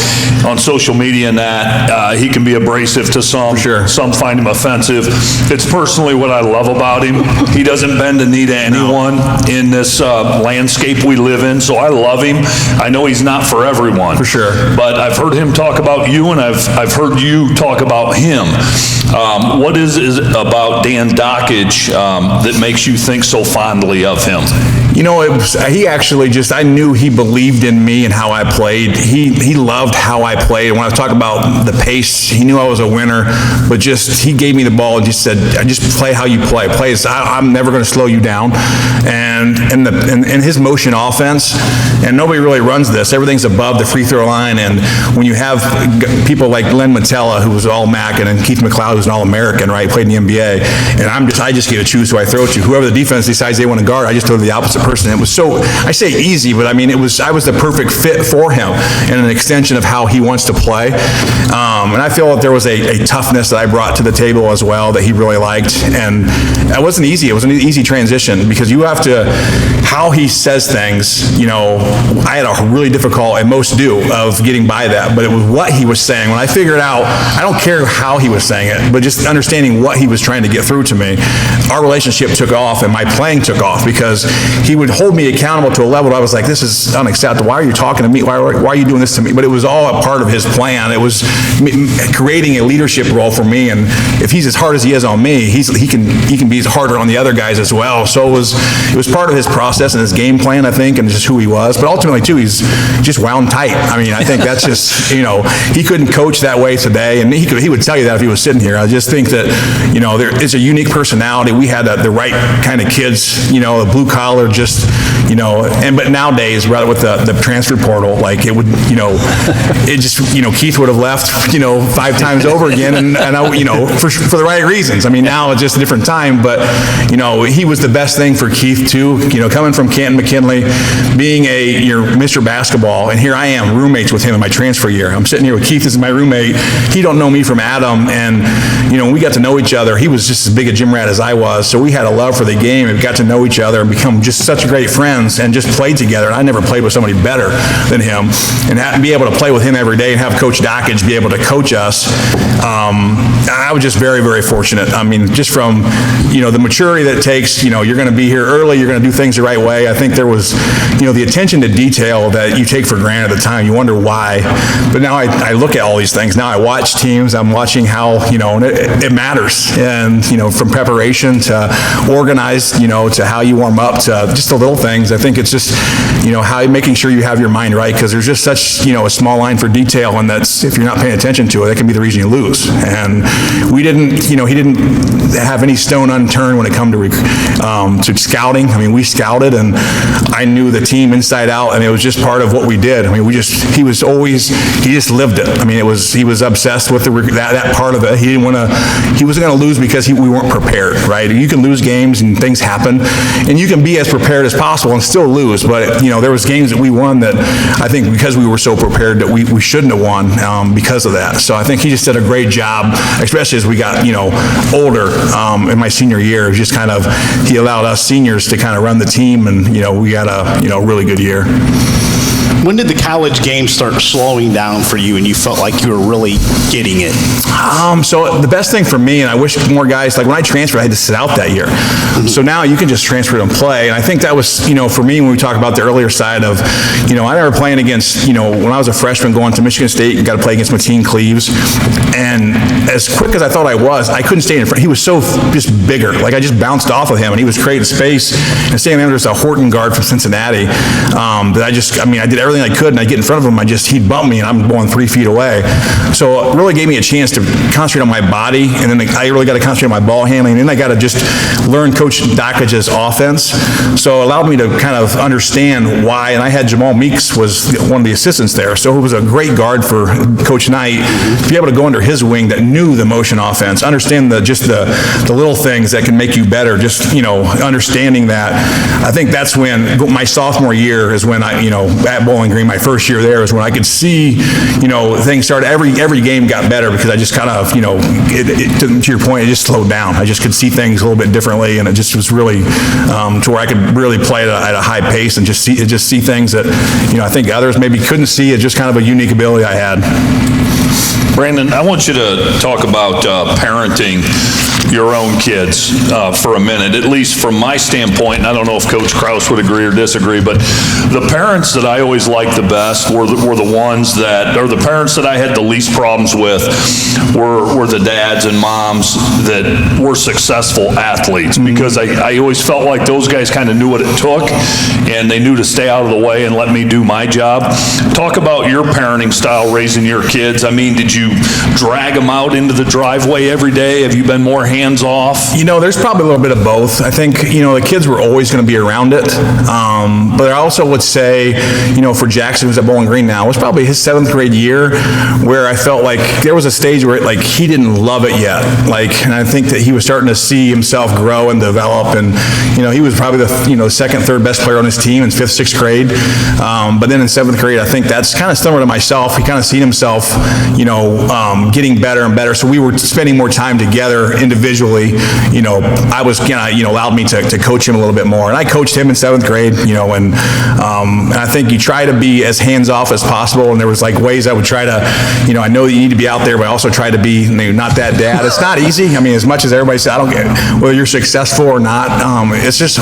on social media and that he can be abrasive to some. Sure. Some find him offensive. It's personally what I love about him. He doesn't bend the knee to anyone in this landscape we live in, so I love him. I know he's not for everyone. For sure. But I've heard him talk about you, and I've heard you talk about him. What is it about Dan Dockage that makes you think so fondly of him? He actually I knew he believed in me and how I played. He loved how I played. When I was talking about the pace, he knew I was a winner, but he gave me the ball and just said, just play how you play. I'm never going to slow you down. And his motion offense, and nobody really runs this. Everything's above the free throw line, and when you have people like Len Matella, who was all MAC, and then Keith McClellan, McLeod, who's an All-American, right, played in the NBA, and I just get to choose who I throw to. Whoever the defense decides they want to guard, I just throw to the opposite person. It was so, I say easy, but I mean, I was the perfect fit for him and an extension of how he wants to play. And I feel that there was a toughness that I brought to the table as well that he really liked. And it wasn't easy. It was an easy transition because you have to, how he says things, you know, I had a really difficult, and most do, of getting by that. But it was what he was saying. When I figured out, I don't care how he was saying it, but just understanding what he was trying to get through to me, our relationship took off and my playing took off because he would hold me accountable to a level that I was like, this is unacceptable. Why are you talking to me? Why are you doing this to me? But it was all a part of his plan. It was creating a leadership role for me. And if he's as hard as he is on me, he can be harder on the other guys as well. So it was part of his process and his game plan, I think, and just who he was. But ultimately, too, he's just wound tight. I mean, I think that's just, you know, he couldn't coach that way today, and he would tell you that if he was sitting here. I just think that, you know, there is a unique personality. We had the right kind of kids, you know, the blue collar, just, you know, but nowadays, rather with the transfer portal, like it would, you know, it just, you know, Keith would have left, you know, 5 times over again, and I, you know, for the right reasons. I mean, now it's just a different time, but, you know, he was the best thing for Keith too, you know, coming from Canton McKinley, being your Mr. Basketball, and here I am, roommates with him in my transfer year. I'm sitting here with Keith as my roommate. He don't know me from Adam, and, you know, when we got to know each other, he was just as big a gym rat as I was, so we had a love for the game, and we got to know each other and become just such great friends and just played together. And I never played with somebody better than him, and be able to play with him every day and have Coach Dockage be able to coach us. I was just very, very fortunate. I mean, just from, you know, the maturity that it takes, you know, you're going to be here early, you're going to do things the right way. I think there was, you know, the attention to detail that you take for granted at the time. You wonder why. But now I look at all these things. Now I watch teams. I'm watching how, you know, and it matters. And, you know, from preparation to organized, you know, to how you warm up to just the little things. I think it's just, you know, how making sure you have your mind right, because there's just such, you know, a small line for detail, and that's, if you're not paying attention to it, that can be the reason you lose. And we didn't, you know, he didn't have any stone unturned when it come to scouting. I mean, we scouted, and I knew the team inside out, and it was just part of what we did. I mean, he just lived it. I mean, he was obsessed with that part of it. He wasn't going to lose because we weren't prepared, right? You can lose games and things happen, and you can be as prepared as possible and still lose. But, you know, there was games that we won that I think because we were so prepared that we shouldn't have won because of that. So I think he just did a great job, especially as we got, you know, older in my senior year. Just kind of, he allowed us seniors to kind of run the team, and, you know, we got a, you know, really good year. When did the college game start slowing down for you and you felt like you were really getting it? So the best thing for me, and I wish more guys, like when I transferred, I had to sit out that year. Mm-hmm. So now you can just transfer and play. And I think that was, you know, for me, when we talk about the earlier side of, you know, I remember playing against, you know, when I was a freshman going to Michigan State, got to play against Mateen Cleaves. And as quick as I thought I couldn't stay in front. He was so just bigger. Like I just bounced off of him, and he was creating space. And staying there, there's a Horton guard from Cincinnati that I did everything I could, and I get in front of him, he'd bump me, and I'm going 3 feet away. So it really gave me a chance to concentrate on my body, and then I really got to concentrate on my ball handling, and then I got to just learn Coach Dockage's offense. So it allowed me to kind of understand why, and I had Jamal Meeks was one of the assistants there, so it was a great guard for Coach Knight to be able to go under his wing that knew the motion offense, understand the little things that can make you better, just, you know, understanding that. I think that's when my sophomore year is when I, you know, at Bowling Green, my first year there is when I could see, you know, things started, every game got better because I just kind of, you know, to your point, it just slowed down. I just could see things a little bit differently, and it just was really to where I could really play at a high pace and just see things that, you know, I think others maybe couldn't see. It's just kind of a unique ability I had. Brandon, I want you to talk about parenting your own kids for a minute, at least from my standpoint, and I don't know if Coach Krause would agree or disagree, but the parents that I always liked the best were the ones that, or the parents that I had the least problems with were the dads and moms that were successful athletes, because I always felt like those guys kind of knew what it took, and they knew to stay out of the way and let me do my job. Talk about your parenting style, raising your kids. I mean, did you drag them out into the driveway every day? Have you been more hands-off? There's probably a little bit of both. I think, the kids were always going to be around it. But I also would say, for Jackson, who's at Bowling Green now, it was probably his 7th grade year where I felt like there was a stage where he didn't love it yet. And I think that he was starting to see himself grow and develop. And, he was probably the second, third best player on his team in 5th, 6th grade. But then in 7th grade, I think that's kind of similar to myself. He kind of seen himself, getting better and better. So we were spending more time together individually. I was allowed me to coach him a little bit more. And I coached him in 7th grade, and I think you try to be as hands-off as possible. And there was ways I would try to, I know that you need to be out there, but I also try to be not that dad. It's not easy. As much as everybody says, I don't care whether you're successful or not. It's just,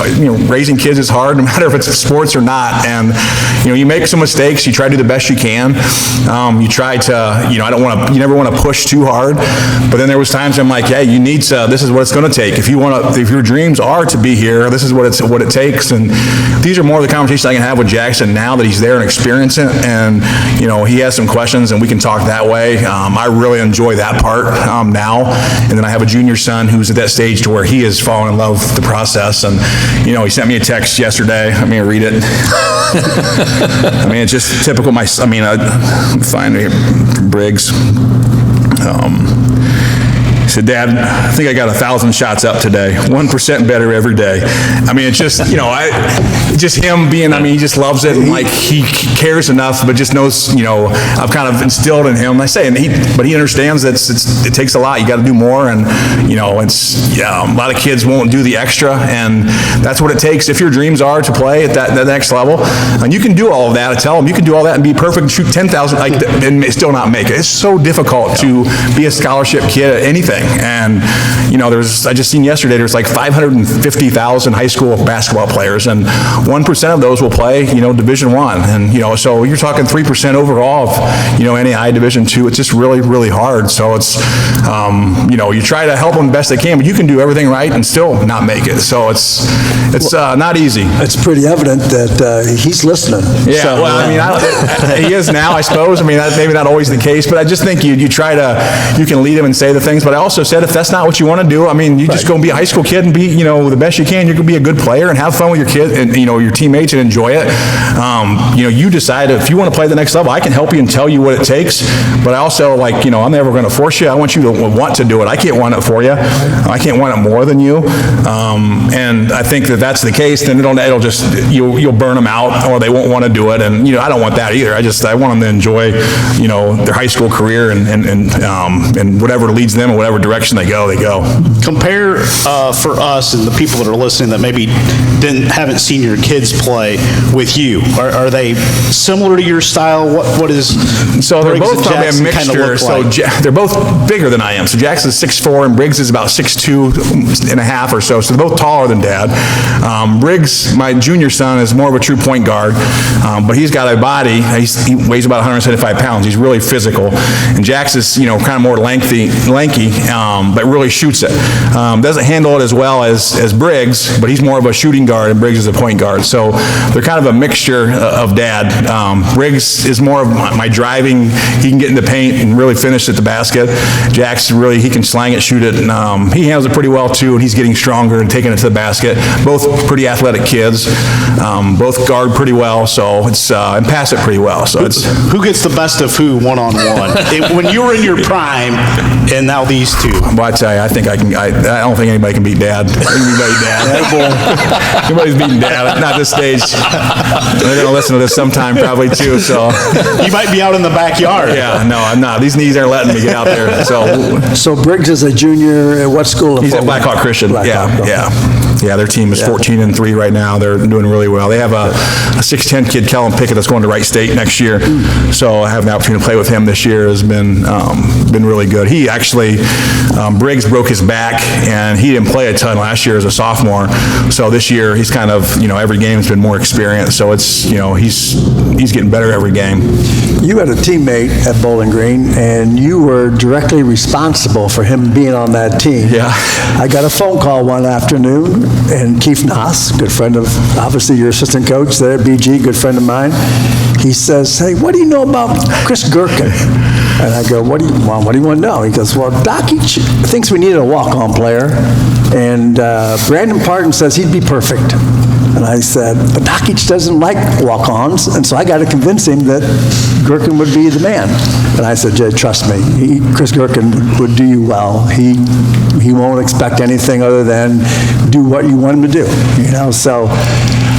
raising kids is hard, no matter if it's sports or not. And, you make some mistakes. You try to do the best you can. You try to, you never want to push too hard. But then there was times I'm like, hey, you need to, this is what it's going to take. If your dreams are to be here, this is what it takes. And these are more of the conversations I can have with Jackson now that he's there and experiencing it. And, he has some questions and we can talk that way. I really enjoy that part now. And then I have a junior son who's at that stage to where he is falling in love with the process. And, he sent me a text yesterday. Let me read it. It's just typical. I find it from Briggs. He said, Dad, I think I got 1,000 shots up today. 1% better every day. It's just, just him being, he just loves it. And he cares enough, but just knows, I've kind of instilled in him. I say, but he understands that it takes a lot. You got to do more. And, a lot of kids won't do the extra. And that's what it takes. If your dreams are to play at that next level, and you can do all of that, I tell them, you can do all that and be perfect and shoot 10,000 and still not make it. It's so difficult to be a scholarship kid at anything. And, I just seen yesterday, there's 550,000 high school basketball players, and 1% of those will play, Division I. And, so you're talking 3% overall of, NAI Division II. It's just really, really hard. So it's, you try to help them best they can, but you can do everything right and still not make it. So it's not easy. It's pretty evident that he's listening. Yeah, so, he is now, I suppose. That's maybe not always the case, but I just think you try to, you can lead him and say the things, but I also said, if that's not what you want to do, you just go and be a high school kid and be, the best you can. You're going to be a good player and have fun with your kid and, your teammates and enjoy it. You decide if you want to play the next level, I can help you and tell you what it takes. But I also, I'm never going to force you. I want you to want to do it. I can't want it for you. I can't want it more than you. And I think that that's the case, then it'll just, you'll burn them out or they won't want to do it. And, I don't want that either. I want them to enjoy, their high school career and whatever leads them in whatever direction they go, they go. Compare for us and the people that are listening that maybe haven't seen your kids play with you. Are they similar to your style? What is so they're Briggs both probably a mixture. So they're both bigger than I am. So Jackson's 6'4" and Briggs is about 6'2" and a half or so. So they're both taller than Dad. Briggs, my junior son, is more of a true point guard, but he's got a body. He weighs about 175 pounds. He's really physical. And Jax is kind of more lanky, but really shoots it. Doesn't handle it as well as Briggs, but he's more of a shooting guard, and Briggs is a point guard. So they're kind of a mixture of Dad. Briggs is more of my driving. He can get in the paint and really finish at the basket. Jax really, he can slang it, shoot it, and he handles it pretty well too, and he's getting stronger and taking it to the basket. Both pretty athletic kids. Both guard pretty well, so it's and pass it pretty well. So it's who gets the best of who one-on-one? When you were in your prime, and now these two. Well, I tell you, I don't think anybody can beat Dad. Nobody's beating Dad. Not this stage. They're going to listen to this sometime probably too. So you might be out in the backyard. Yeah, no, I'm not. These knees aren't letting me get out there. So Briggs is a junior at what school? He's at Blackhawk Christian. Yeah, their team is 14-3 right now. They're doing really well. They have a 6'10" kid, Kellen Pickett, that's going to Wright State next year. So having the opportunity to play with him this year has been really good. He actually, Briggs broke his back, and he didn't play a ton last year as a sophomore. So this year, he's kind of, every game's been more experienced. So it's, he's getting better every game. You had a teammate at Bowling Green, and you were directly responsible for him being on that team. Yeah. I got a phone call one afternoon, and Keith Noss, good friend of, obviously, your assistant coach there, BG, good friend of mine, he says, hey, what do you know about Chris Gerken? And I go, what do you want to know? He goes, well, Doc thinks we need a walk-on player, and Brandon Parton says he'd be perfect. And I said, but Dokic doesn't like walk-ons, and so I got to convince him that Gerken would be the man. And I said, Jay, trust me, Chris Gerken would do you well. He won't expect anything other than do what you want him to do. So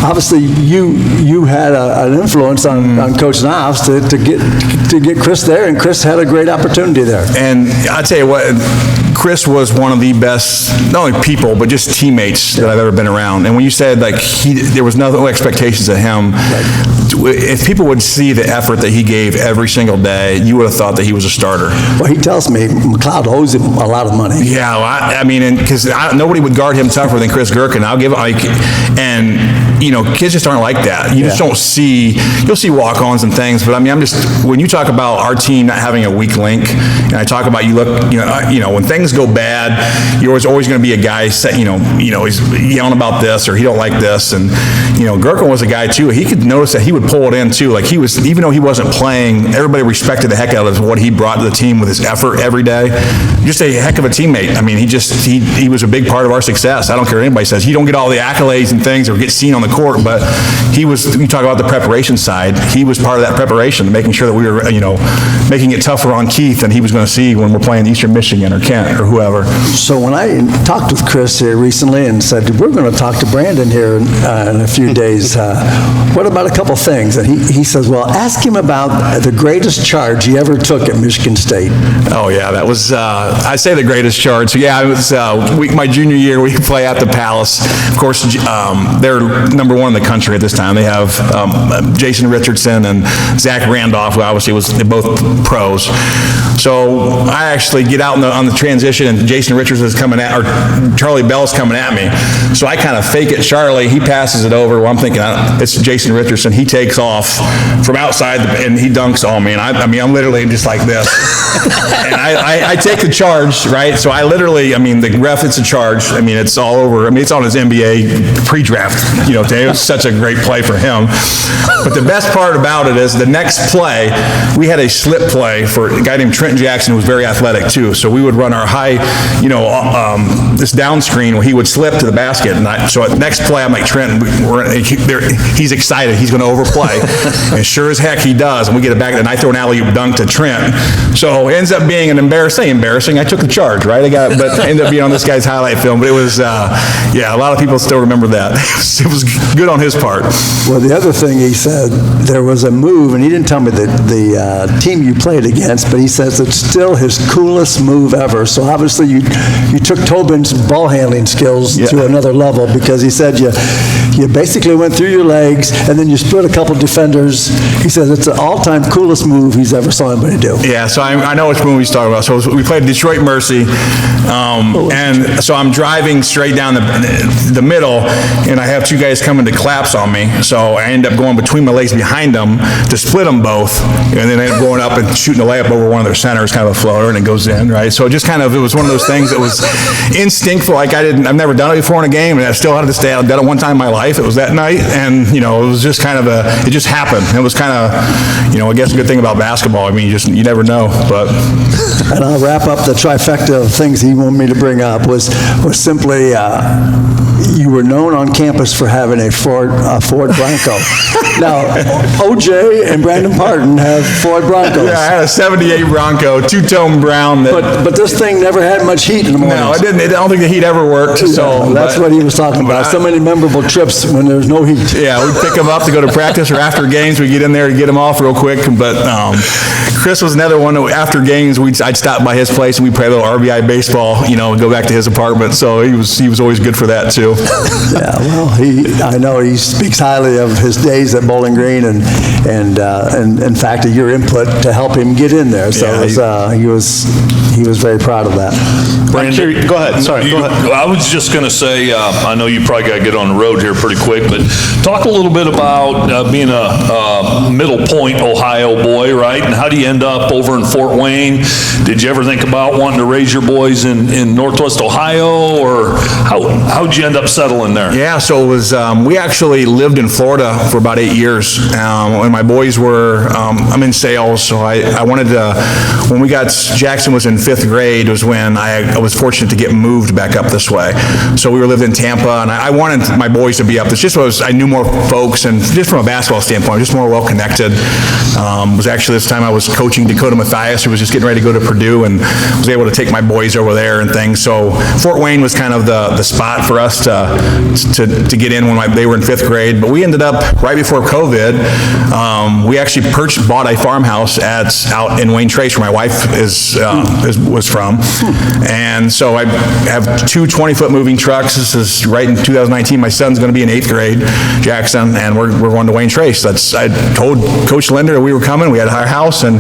obviously you had an influence on Coach Knopf to get Chris there, and Chris had a great opportunity there. And I tell you what, Chris was one of the best, not only people, but just teammates that I've ever been around. And when you said there was no expectations of him, if people would see the effort that he gave every single day, you would have thought that he was a starter. Well, he tells me McLeod owes him a lot of money. Yeah, well, I mean, because nobody would guard him tougher than Chris Gerken. I'll give kids just aren't like that. You just don't see. You'll see walk-ons and things, but I mean, when you talk about our team not having a weak link, and I talk about when things go bad, you're always going to be a guy he's yelling about this or he don't like this, and Gerken was a guy too. He could notice that he would pull it in too. Like even though he wasn't playing, everybody respected the heck out of what he brought to the team with his effort every day. Just a heck of a teammate. I mean, he was a big part of our success. I don't care what anybody says. He don't get all the accolades and things or get seen on the court, but you talk about the preparation side, he was part of that preparation, making sure that we were, making it tougher on Keith than he was going to see when we're playing Eastern Michigan or Kent or whoever. So when I talked with Chris here recently and said, we're going to talk to Brandon here in a few days, what about a couple things? And he says, well, ask him about the greatest charge he ever took at Michigan State. Oh, yeah, that was, I say the greatest charge. So, yeah, it was my junior year, we play at the Palace. Of course, they're number one in the country at this time. They have Jason Richardson and Zach Randolph, who obviously they're both pros. So I actually get out on the transition, and Jason Richardson is coming or Charlie Bell's coming at me. So I kind of fake it Charlie. He passes it over. Well, I'm thinking it's Jason Richardson. He takes off from outside, and he dunks on me. And I'm literally just like this. And I take the charge, right? So I literally, the ref, it's a charge. It's all over. It's on his NBA pre-draft, day. It was such a great play for him. But the best part about it is the next play, we had a slip play for a guy named Trent Jackson, who was very athletic too. So we would run our high, this down screen where he would slip to the basket. And so at next play, I'm like, Trent, he's excited. He's going to overplay. And sure as heck he does. And we get it back, and I throw an alley-oop dunk to Trent. So it ends up being an embarrassing. I took the charge, right? But it ended up being on this guy's highlight film. But it was, a lot of people still remember that. It was good on his part. Well, the other thing he said, there was a move, and he didn't tell me the team you played against, but he says it's still his coolest move ever. So obviously you took Tobin's ball handling skills to another level, because he said you basically went through your legs and then you split a couple defenders. He says it's the all-time coolest move he's ever saw anybody do. Yeah, so I know which move he's talking about. So we played Detroit Mercy, and so I'm driving straight down the middle, and I have two guys coming to collapse on me. So I end up going between my legs behind them to split them both, and then I end up going up and shooting a layup over one of their centers, kind of a floater, and it goes in, right? So it was one of those things that was instinctul. Like I've never done it before in a game, and I still had to stay. I've done it one time in my life. It was that night, and it was just kind of it just happened. It was kind of, I guess a good thing about basketball. You never know, but. And I'll wrap up the trifecta of things he wanted me to bring up was simply you were known on campus for having a Ford Bronco. Now, OJ and Brandon Parton have Ford Broncos. Yeah, I had a 78 Bronco, two-tone brown. But this thing never had much heat in the morning. No, it didn't. I don't think the heat ever worked. So that's what he was talking about. So many memorable trips when there's no heat. Yeah, we'd pick him up to go to practice, or after games, we'd get in there to get him off real quick. But Chris was another one. After games, I'd stop by his place and we'd play a little RBI baseball, and go back to his apartment. So he was always good for that too. Yeah, well, I know he speaks highly of his days at Bowling Green, and in fact, your input to help him get in there. So he he was very proud of that. Brandon, Go ahead. Sorry, go ahead. I was just going to say, I know you probably got to get on the road here pretty quick, but talk a little bit about being a Middle Point, Ohio boy, right? And how do you end up over in Fort Wayne? Did you ever think about wanting to raise your boys in Northwest Ohio, or how'd you end up settling there? Yeah, so it was, we actually lived in Florida for about 8 years. When my boys were, I'm in sales, so I wanted to, when Jackson was in 5th grade was when I was fortunate to get moved back up this way. So we were living in Tampa, and I wanted my boys to be up. This just was, I knew more folks, and just from a basketball standpoint, just more well-connected. Was actually this time I was coaching Dakota Mathias, who was just getting ready to go to Purdue, and was able to take my boys over there and things. So Fort Wayne was kind of the spot for us to get in when they were in 5th grade. But we ended up, right before COVID, we actually bought a farmhouse out in Wayne Trace, where my wife was from. And so I have 2 20-foot moving trucks. This is right in 2019. My son's going to be in 8th grade, Jackson, and we're going to Wayne Trace. I told Coach Linder that we were coming. We had our house, and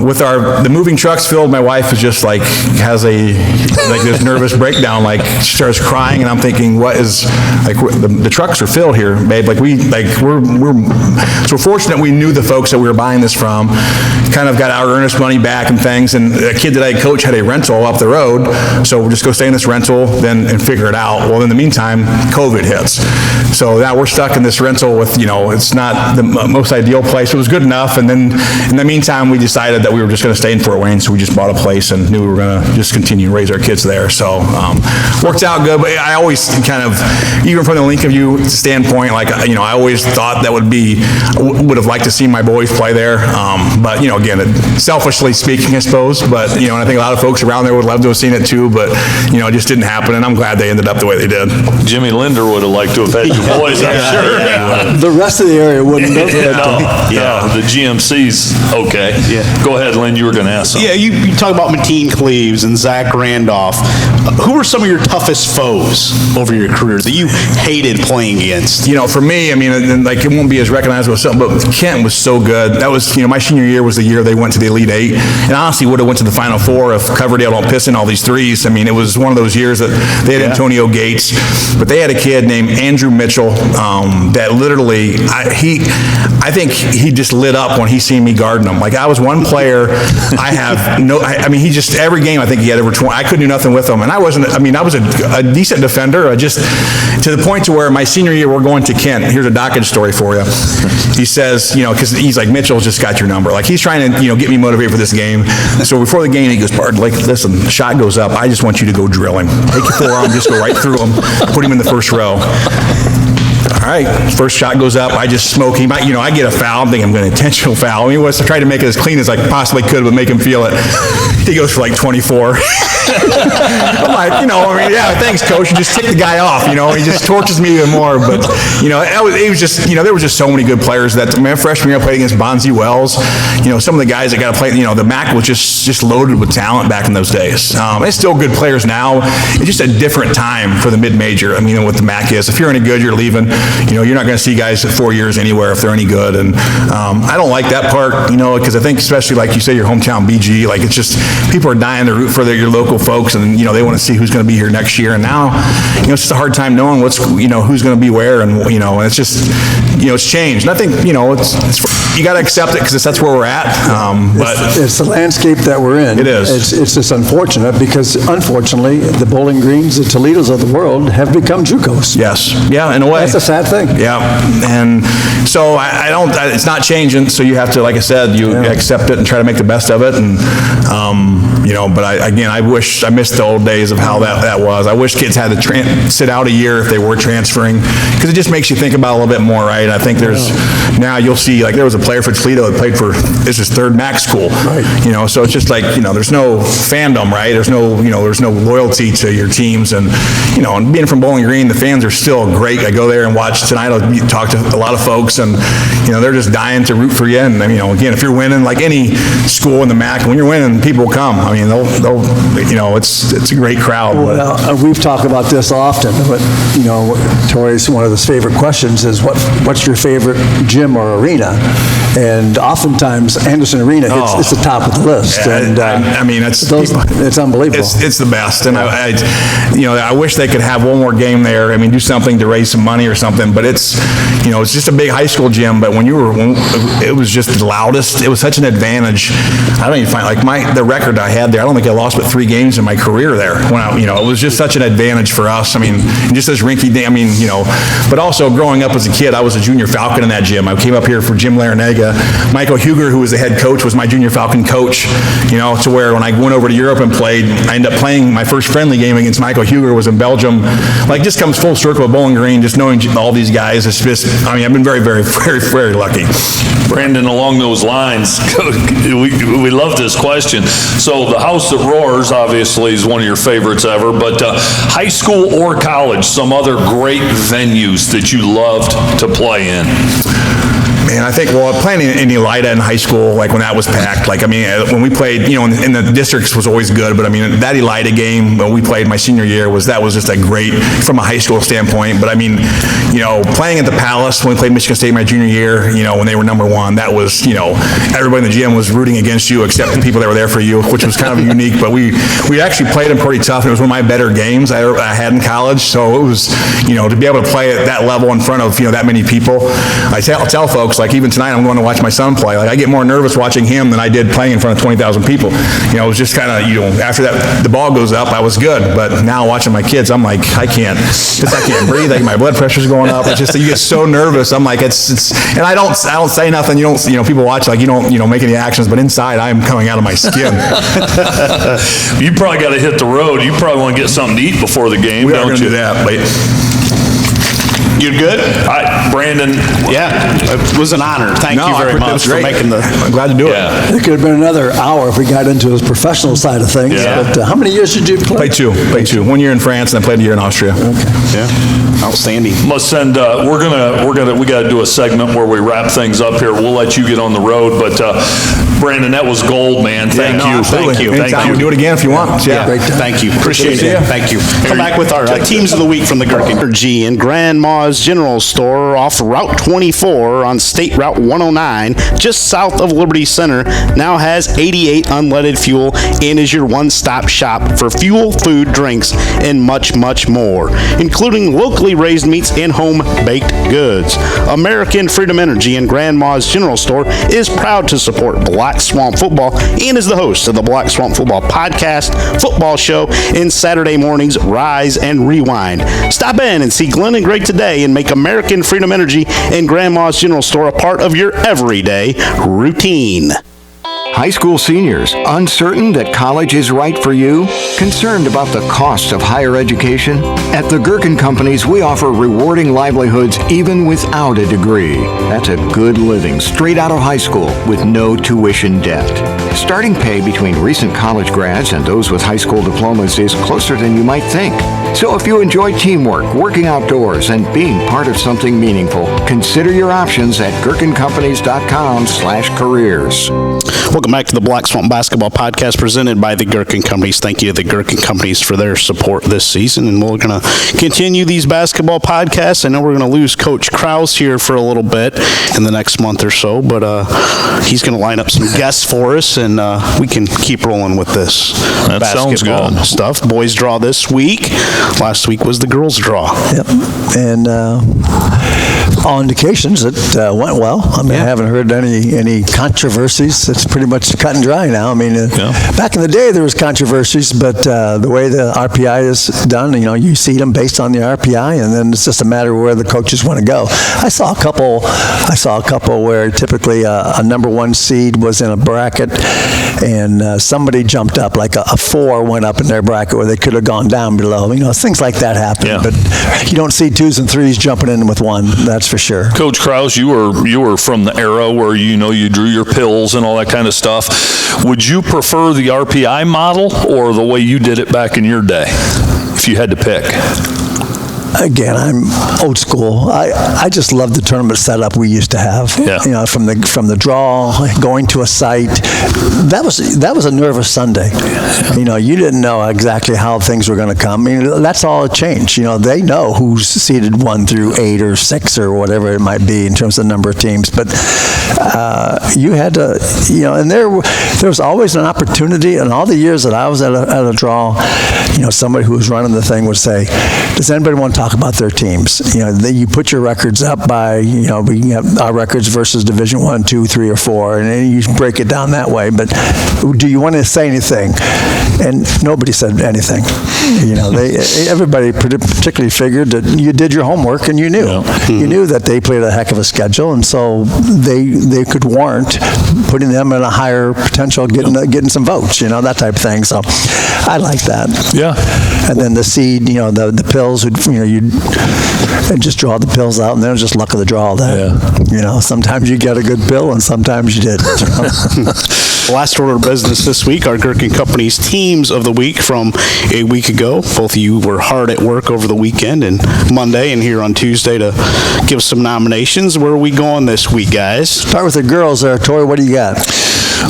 with the moving trucks filled, my wife is just has this nervous breakdown, she starts crying, and I'm thinking, what is, the trucks are filled here, babe. So we're fortunate we knew the folks that we were buying this from, kind of got our earnest money back and things, and a kid that I coach had a rental up the road, so we'll just go stay in this rental and figure it out. Well, in the meantime, COVID hits. So now we're stuck in this rental with, it's not the most ideal place. It was good enough, and then in the meantime, we decided that we were just going to stay in Fort Wayne, so we just bought a place and knew we were going to just continue to raise our kids there. So worked out good, but I always kind of, even from the Lincolnview standpoint, I always thought that would have liked to see my boys play there. But, again, selfishly speaking, I suppose, but, and I think a lot of folks around there would love to have seen it too, but, it just didn't happen, and I'm glad they ended up the way they did. Jimmy Linder would have liked to have had your boys, I'm sure. Yeah. The rest of the area wouldn't have. No, the GMC's okay. Yeah. Go ahead, Lynn, you were going to ask something. Yeah, you talk about Mateen Cleaves and Zach Randolph. Who were some of your toughest foes over your career that you hated playing against? For me, it won't be as recognizable as something, but Kent was so good. That was, my senior year was the year they went to the Elite Eight, and honestly would have went to the Final Four if Coverdale don't piss in all these threes. It was one of those years that they had Antonio Gates, but they had a kid named Andrew Mitchell that literally, I think he just lit up when he seen me guarding him. I was one player, he just, every game I think he had over 20, I couldn't do nothing with him, and I was a decent defender, just to the point to where my senior year we're going to Kent. Here's a Dockage story for you. He says, because he's like, Mitchell's just got your number. He's trying to, get me motivated for this game. So before the game, he goes, Bart, listen, the shot goes up. I just want you to go drill him. Take your forearm, just go right through him, put him in the first row. All right, first shot goes up. I just smoke him. I get a foul. I'm thinking I'm going to intentional foul. I tried to make it as clean as I possibly could, but make him feel it. He goes for 24. I'm like, yeah, thanks, coach. You just tick the guy off. He just torches me even more. But it was just, there were just so many good players that freshman year I played against Bonzi Wells. Some of the guys that got to play. The MAC was just loaded with talent back in those days. It's still good players now. It's just a different time for the mid-major. What the MAC is. If you're any good, you're leaving. You're not going to see guys at 4 years anywhere if they're any good. And I don't like that part, because I think especially like you say, your hometown BG, it's just people are dying to root for your local folks, and they want to see who's going to be here next year. And now, it's just a hard time knowing who's going to be where, and and it's just it's changed. And I think it's you got to accept it because that's where we're at. But it's the landscape that we're in. It is. It's just unfortunate because unfortunately the Bowling Greens, the Toledos of the world have become JUCOs. Yes. Yeah. In a way. That's a sad thing. Yeah. And so it's not changing. So you have to, like I said, you accept it and try to make the best of it. And but I missed the old days of how that was. I wish kids had to sit out a year if they were transferring, because it just makes you think about it a little bit more, right? I think now you'll see, there was a player for Toledo that played for, this is third MAC school. Right. So it's just there's no fandom, right? There's no loyalty to your teams. And, and being from Bowling Green, the fans are still great. I go there and watch tonight. I'll talk to a lot of folks, and, they're just dying to root for you. And, again, if you're winning, like any school in the MAC, when you're winning, people will come. They'll it's a great crowd. Well, we've talked about this often, but, Tori's one of his favorite questions is what's your favorite gym gym or arena. And oftentimes, Anderson Arena it's the top of the list. Yeah, And I mean, it's unbelievable. It's the best, and I wish they could have one more game there. I mean, do something to raise some money or something. But it's just a big high school gym. But when it was just the loudest. It was such an advantage. I don't even find the record I had there. I don't think I lost but 3 games in my career there. When it was just such an advantage for us. I mean, just as rinky, but also growing up as a kid, I was a junior Falcon in that gym. I came up here for Jim Larinaga. Michael Huger, who was the head coach, was my junior Falcon coach, to where when I went over to Europe and played, I ended up playing my first friendly game against Michael Huger was in Belgium. Just comes full circle of Bowling Green, just knowing all these guys. It's just, I've been very, very, very, very lucky. Brandon, along those lines, we love this question. So the House That Roars, obviously, is one of your favorites ever, but high school or college, some other great venues that you loved to play in? Man, I think, playing in Elida in high school, when that was packed, when we played, in the districts was always good, but that Elida game when we played my senior year was just a great, from a high school standpoint, but playing at the Palace when we played Michigan State my junior year, when they were number 1, that was, everybody in the gym was rooting against you except the people that were there for you, which was kind of unique, but we actually played them pretty tough, and it was one of my better games I had in college, so it was, to be able to play at that level in front of, that many people. I tell folks, even tonight, I'm going to watch my son play. I get more nervous watching him than I did playing in front of 20,000 people. It was just kind of, after that, the ball goes up, I was good. But now watching my kids, I'm like, I can't breathe. My blood pressure's going up. It's just, you get so nervous. I'm like, and I don't say nothing. People watch, you don't make any actions, but inside, I'm coming out of my skin. You probably got to hit the road. You probably want to get something to eat before the game, don't you? We are going to do that, but... You're good? Brandon. Yeah, it was an honor. Thank you very much for making I'm glad to do it. It could have been another hour if we got into his professional side of things. Yeah. But how many years did you play? Played two. 1 year in France, and then played a year in Austria. Okay. Yeah, outstanding. Must send. We got to do a segment where we wrap things up here. We'll let you get on the road, but Brandon, that was gold, man. Thank you. Absolutely. Thank you. Anytime, Thank you. we'll do it again if you want. Yeah. Great time. Thank you. Appreciate See it. ya. Thank you. Come back with our teams of the week from the Gerken Energy and Grandma's General Store off Route 24 on State Route 109, just south of Liberty Center. Now has 88 unleaded fuel and is your one-stop shop for fuel, food, drinks, and much, much more, including locally raised meats and home-baked goods. American Freedom Energy and Grandma's General Store is proud to support Black Swamp Football and is the host of the Black Swamp Football podcast, football show, and Saturday mornings Rise and Rewind. Stop in and see Glenn and Greg today and make American Freedom Energy and Grandma's General Store a part of your everyday routine. High school seniors, uncertain that college is right for you? Concerned about the cost of higher education? At the Gerken Companies, we offer rewarding livelihoods even without a degree. That's a good living straight out of high school with no tuition debt. Starting pay between recent college grads and those with high school diplomas is closer than you might think. So if you enjoy teamwork, working outdoors, and being part of something meaningful, consider your options at gerkencompanies.com/careers. Welcome back to the Black Swamp Basketball Podcast presented by the Gerken Companies. Thank you to the Gerken Companies for their support this season, and we're going to continue these basketball podcasts. I know we're going to lose Coach Krause here for a little bit in the next month or so, but he's going to line up some guests for us, and we can keep rolling with this basketball stuff. Boys draw this week. Last week was the girls draw. Yep. And all indications it went well. I mean, I haven't heard any controversies. It's pretty much cut and dry now. I mean, back in the day there was controversies, but the way the RPI is done, you seed them based on the RPI, and then it's just a matter of where the coaches want to go. I saw a couple where typically a number 1 seed was in a bracket, and somebody jumped up, like a 4 went up in their bracket where they could have gone down below. Things like that happen, but you don't see 2s and 3s jumping in with 1. That's for sure. Coach Krause, you were from the era where you drew your pills and all that kind of stuff. Would you prefer the RPI model or the way you did it back in your day, if you had to pick? again, I'm old school. I just love the tournament setup we used to have. Yeah. You know, from the draw, going to a site. That was a nervous Sunday. You know, you didn't know exactly how things were going to come. I mean, that's all changed. You know, they know who's seeded 1 through 8 or 6 or whatever it might be in terms of the number of teams. But you had to, you know, and there was always an opportunity. In all the years that I was at a draw, you know, somebody who was running the thing would say, does anybody want to talk about their teams? You know, you put your records up by, you know, we have our records versus Division 1, 2, 3, or 4, and then you break it down that way. But do you want to say anything? And nobody said anything. You know, everybody particularly figured that you did your homework and you knew. Yeah. You knew that they played a heck of a schedule, and so they could warrant putting them in a higher potential, getting some votes, you know, that type of thing. So I like that. Yeah. And then the seed, you know, the pills, you know, you'd just draw the pills out, and then it was just luck of the draw. You know, sometimes you get a good pill, and sometimes you didn't. You know? Last order of business this week, our Gerken Companies Teams of the Week from a week ago. Both of you were hard at work over the weekend and Monday and here on Tuesday to give some nominations. Where are we going this week, guys? Start with the girls there. Tori, what do you got?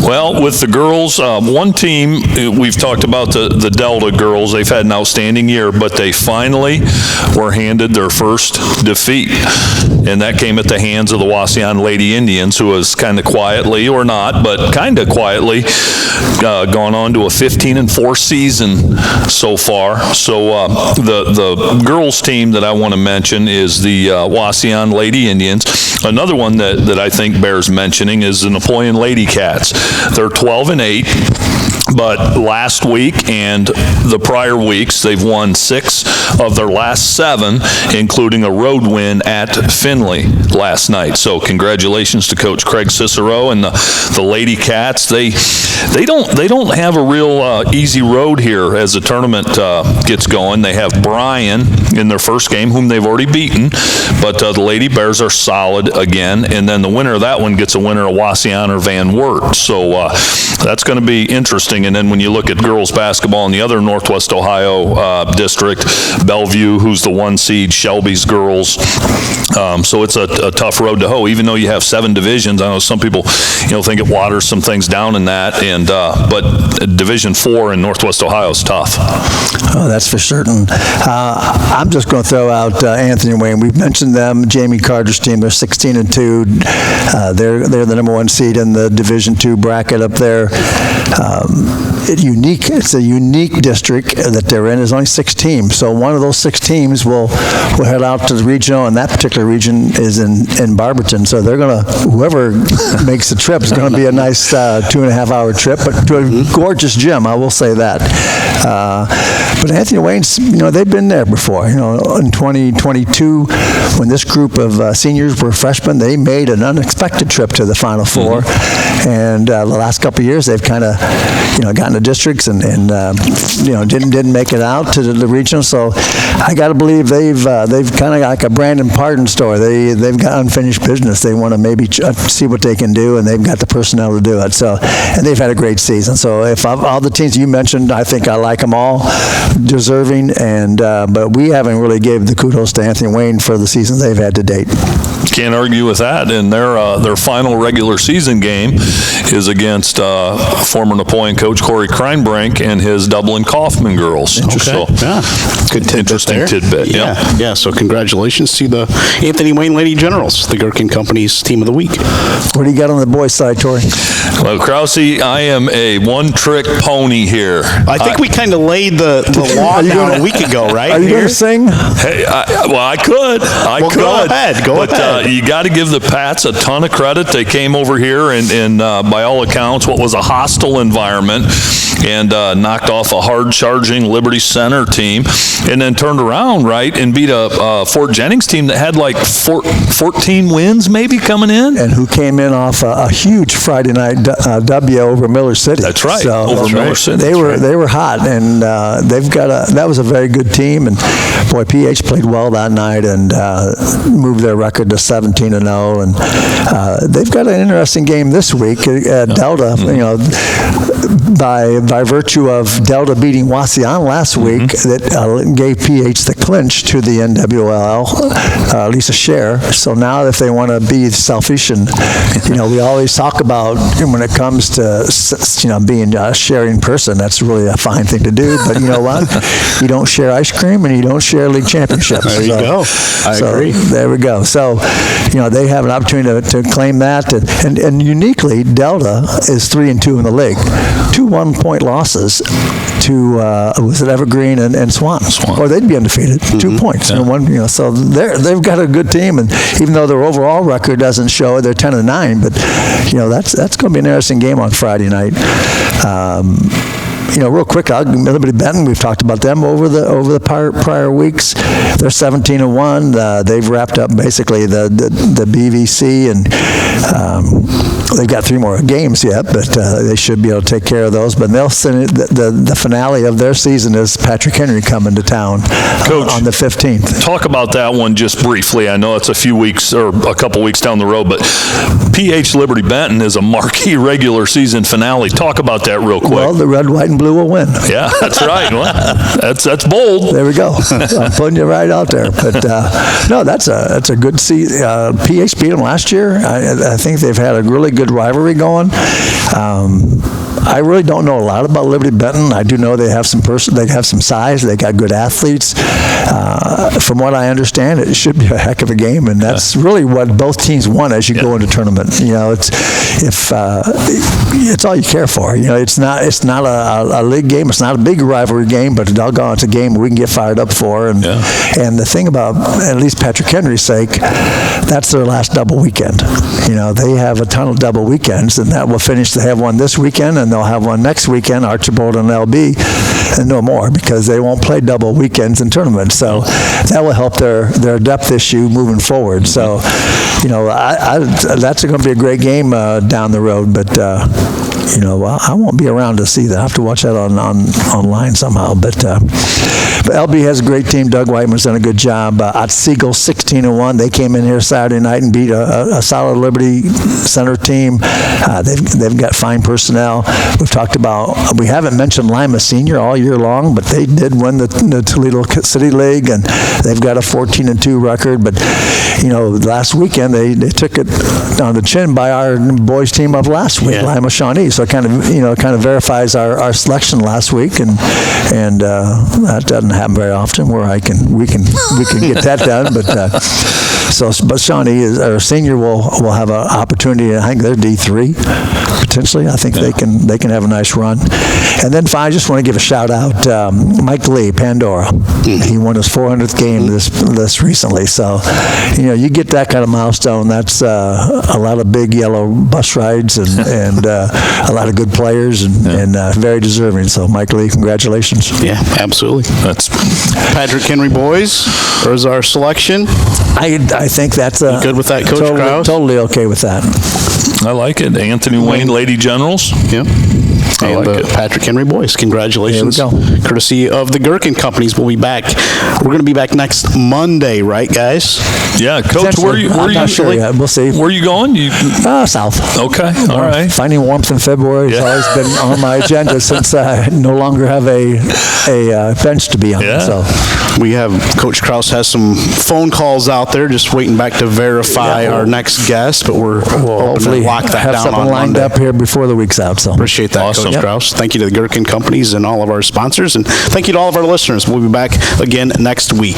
Well, with the girls, one team, we've talked about the Delta girls. They've had an outstanding year, but they finally were handed their first defeat. And that came at the hands of the Wauseon Lady Indians, who has kind of quietly, or not, but kind of quietly, gone on to a 15-4 season so far. So the girls team that I want to mention is the Wauseon Lady Indians. Another one that I think bears mentioning is the Napoleon Lady Cats. They're 12-8, but last week and the prior weeks, they've won 6 of their last 7, including a road win at Findlay last night. So congratulations to Coach Craig Cicero and the Lady Cats. They don't have a real easy road here as the tournament gets going. They have Bryan in their first game, whom they've already beaten, but the Lady Bears are solid again, and then the winner of that one gets a winner of Wauseon or Van Wert. So that's going to be interesting. And then when you look at girls basketball in the other Northwest Ohio district, Bellevue, who's the 1 seed, Shelby's girls. So it's a tough road to hoe, even though you have 7 divisions. I know some people, you know, think it waters some things down in that, and but Division 4 in Northwest Ohio is tough. Oh, that's for certain. I'm just going to throw out Anthony Wayne. We've mentioned them. Jamie Carter's team. They're 16-2. They're the number 1 seed in the Division 2 bracket up there. It's a unique district that they're in. There's only 6 teams, so one of those 6 teams will head out to the regional, and that particular region is in Barberton. So they're going to, whoever makes the trip is going to be a nice 2.5-hour trip, but to a gorgeous gym, I will say that. But Anthony Wayne's, you know, they've been there before. You know, in 2022, when this group of seniors were freshmen, they made an unexpected trip to the Final Four, and the last couple of years they've kind of, you know, gotten to districts and you know, didn't make it out to the regional. So I got to believe they've kind of like a Brandon Pardon story. They've got unfinished business. They want to maybe see what they can do, and they've got the personnel to do it. So, and they've had a great season. So if all the teams you mentioned, I think I like them all, deserving. And but we haven't really gave the kudos to Anthony Wayne for the season they've had to date. Can't argue with that. And their final regular season game is against former Napoleon coach Corey Kreinbrink and his Dublin Kaufman girls. Okay. So, yeah. Good tidbit interesting there. tidbit. Yeah. So congratulations to the Anthony Wayne Lady Generals, the Gerken Companies Team of the Week. What do you got on the boys' side, Tori? Well, Krause, I am a one-trick pony here. I think we kind of laid the law down a week ago, right? Are you going to sing? Hey, I could. I could. Go ahead. Go ahead. You got to give the Pats a ton of credit. They came over here and by all accounts, what was a hostile environment, and knocked off a hard-charging Liberty Center team, and then turned around, right, and beat a Fort Jennings team that had like 14 wins maybe coming in. And who came in off a huge Friday night W over Miller City. That's right, So over Miller City. They were hot, and they've got that was a very good team, and boy, PH played well that night and moved their record to 17-0, and they've got an interesting game this week at Delta. You know, by by virtue of Delta beating Wauseon last week, that gave PH the clinch to the NWL, at least a share. So now if they want to be selfish, and we always talk about when it comes to being a sharing person, that's really a fine thing to do. But you know what? You don't share ice cream and you don't share league championships. There you go. I agree. There we go. So they have an opportunity to claim that, and uniquely Delta is 3-2 in the league. 2 1-point losses to was it Evergreen and Swan, or they'd be undefeated. 2 points. Yeah. So they've got a good team, and even though their overall record doesn't show it, they're 10-9. But that's going to be an interesting game on Friday night. Real quick, Liberty Benton, we've talked about them over the prior weeks. They're 17-1. They've wrapped up basically the BVC, and they've got 3 more games yet, but they should be able to take care of those. But they'll send the finale of their season is Patrick Henry coming to town on the 15th. Talk about that one just briefly. I know it's a few weeks or a couple weeks down the road, but PH Liberty Benton is a marquee regular season finale. Talk about that real quick. Well, the red, white, and blue will win. Yeah, that's right. Well, that's bold. There we go. I'm putting you right out there. But no, that's a good season. PH beat them last year. I think they've had a really good rivalry going. I really don't know a lot about Liberty Benton. I do know they have some size. They got good athletes. From what I understand, it should be a heck of a game, and that's really what both teams want as you go into tournament. It's all you care for. It's not a league game. It's not a big rivalry game, but doggone, it's a game we can get fired up for. And the thing about at least Patrick Henry's sake, that's their last double weekend. They have a ton of double weekends, and that will finish. They have one this weekend, and they'll have one next weekend, Archibald and LB, and no more, because they won't play double weekends in tournaments. So that will help their depth issue moving forward. So, that's going to be a great game down the road, but I won't be around to see that. I have to watch that online somehow. But LB has a great team. Doug Whiteman's done a good job. Otsego 16-1. They came in here Saturday night and beat a solid Liberty Center team. They've got fine personnel. We haven't mentioned Lima Senior all year long, but they did win the Toledo City League, and they've got a 14-2 record. But last weekend they took it on the chin by our boys team of last week, Lima Shawnee. So it kind of verifies our selection last week, and that doesn't happen very often where we can get that done. But Shawnee our senior will have an opportunity. I think they're D3 potentially. I think they can have a nice run. And then finally, I just want to give a shout out Mike Lee, Pandora. He won his 400th game this recently. So you get that kind of milestone. That's a lot of big yellow bus rides and a lot of good players and very deserving. So Mike Lee, congratulations. Yeah, absolutely. That's Patrick Henry boys. There's our selection. I think that's good with that, Coach Krause? Totally okay with that. I like it. Anthony Wayne, Lady Generals. Yep. And like it. Patrick Henry boys, congratulations. There we go. Courtesy of the Gerken Companies. We'll be back. We're going to be back next Monday, right, guys? Yeah, Coach, where I'm you not sure yet. We'll see. Where are you going? South. Okay, all right. Finding warmth in February has always been on my agenda since I no longer have a bench to be on. Yeah. So We have, Coach Krause has some phone calls out there, just waiting back to verify our next guest, but we'll hopefully lock that have down something on lined Monday. up here before the week's out. So Appreciate that, Awesome. Coach Yep. Krause. Thank you to the Gerken Companies and all of our sponsors, and thank you to all of our listeners. We'll be back again next week.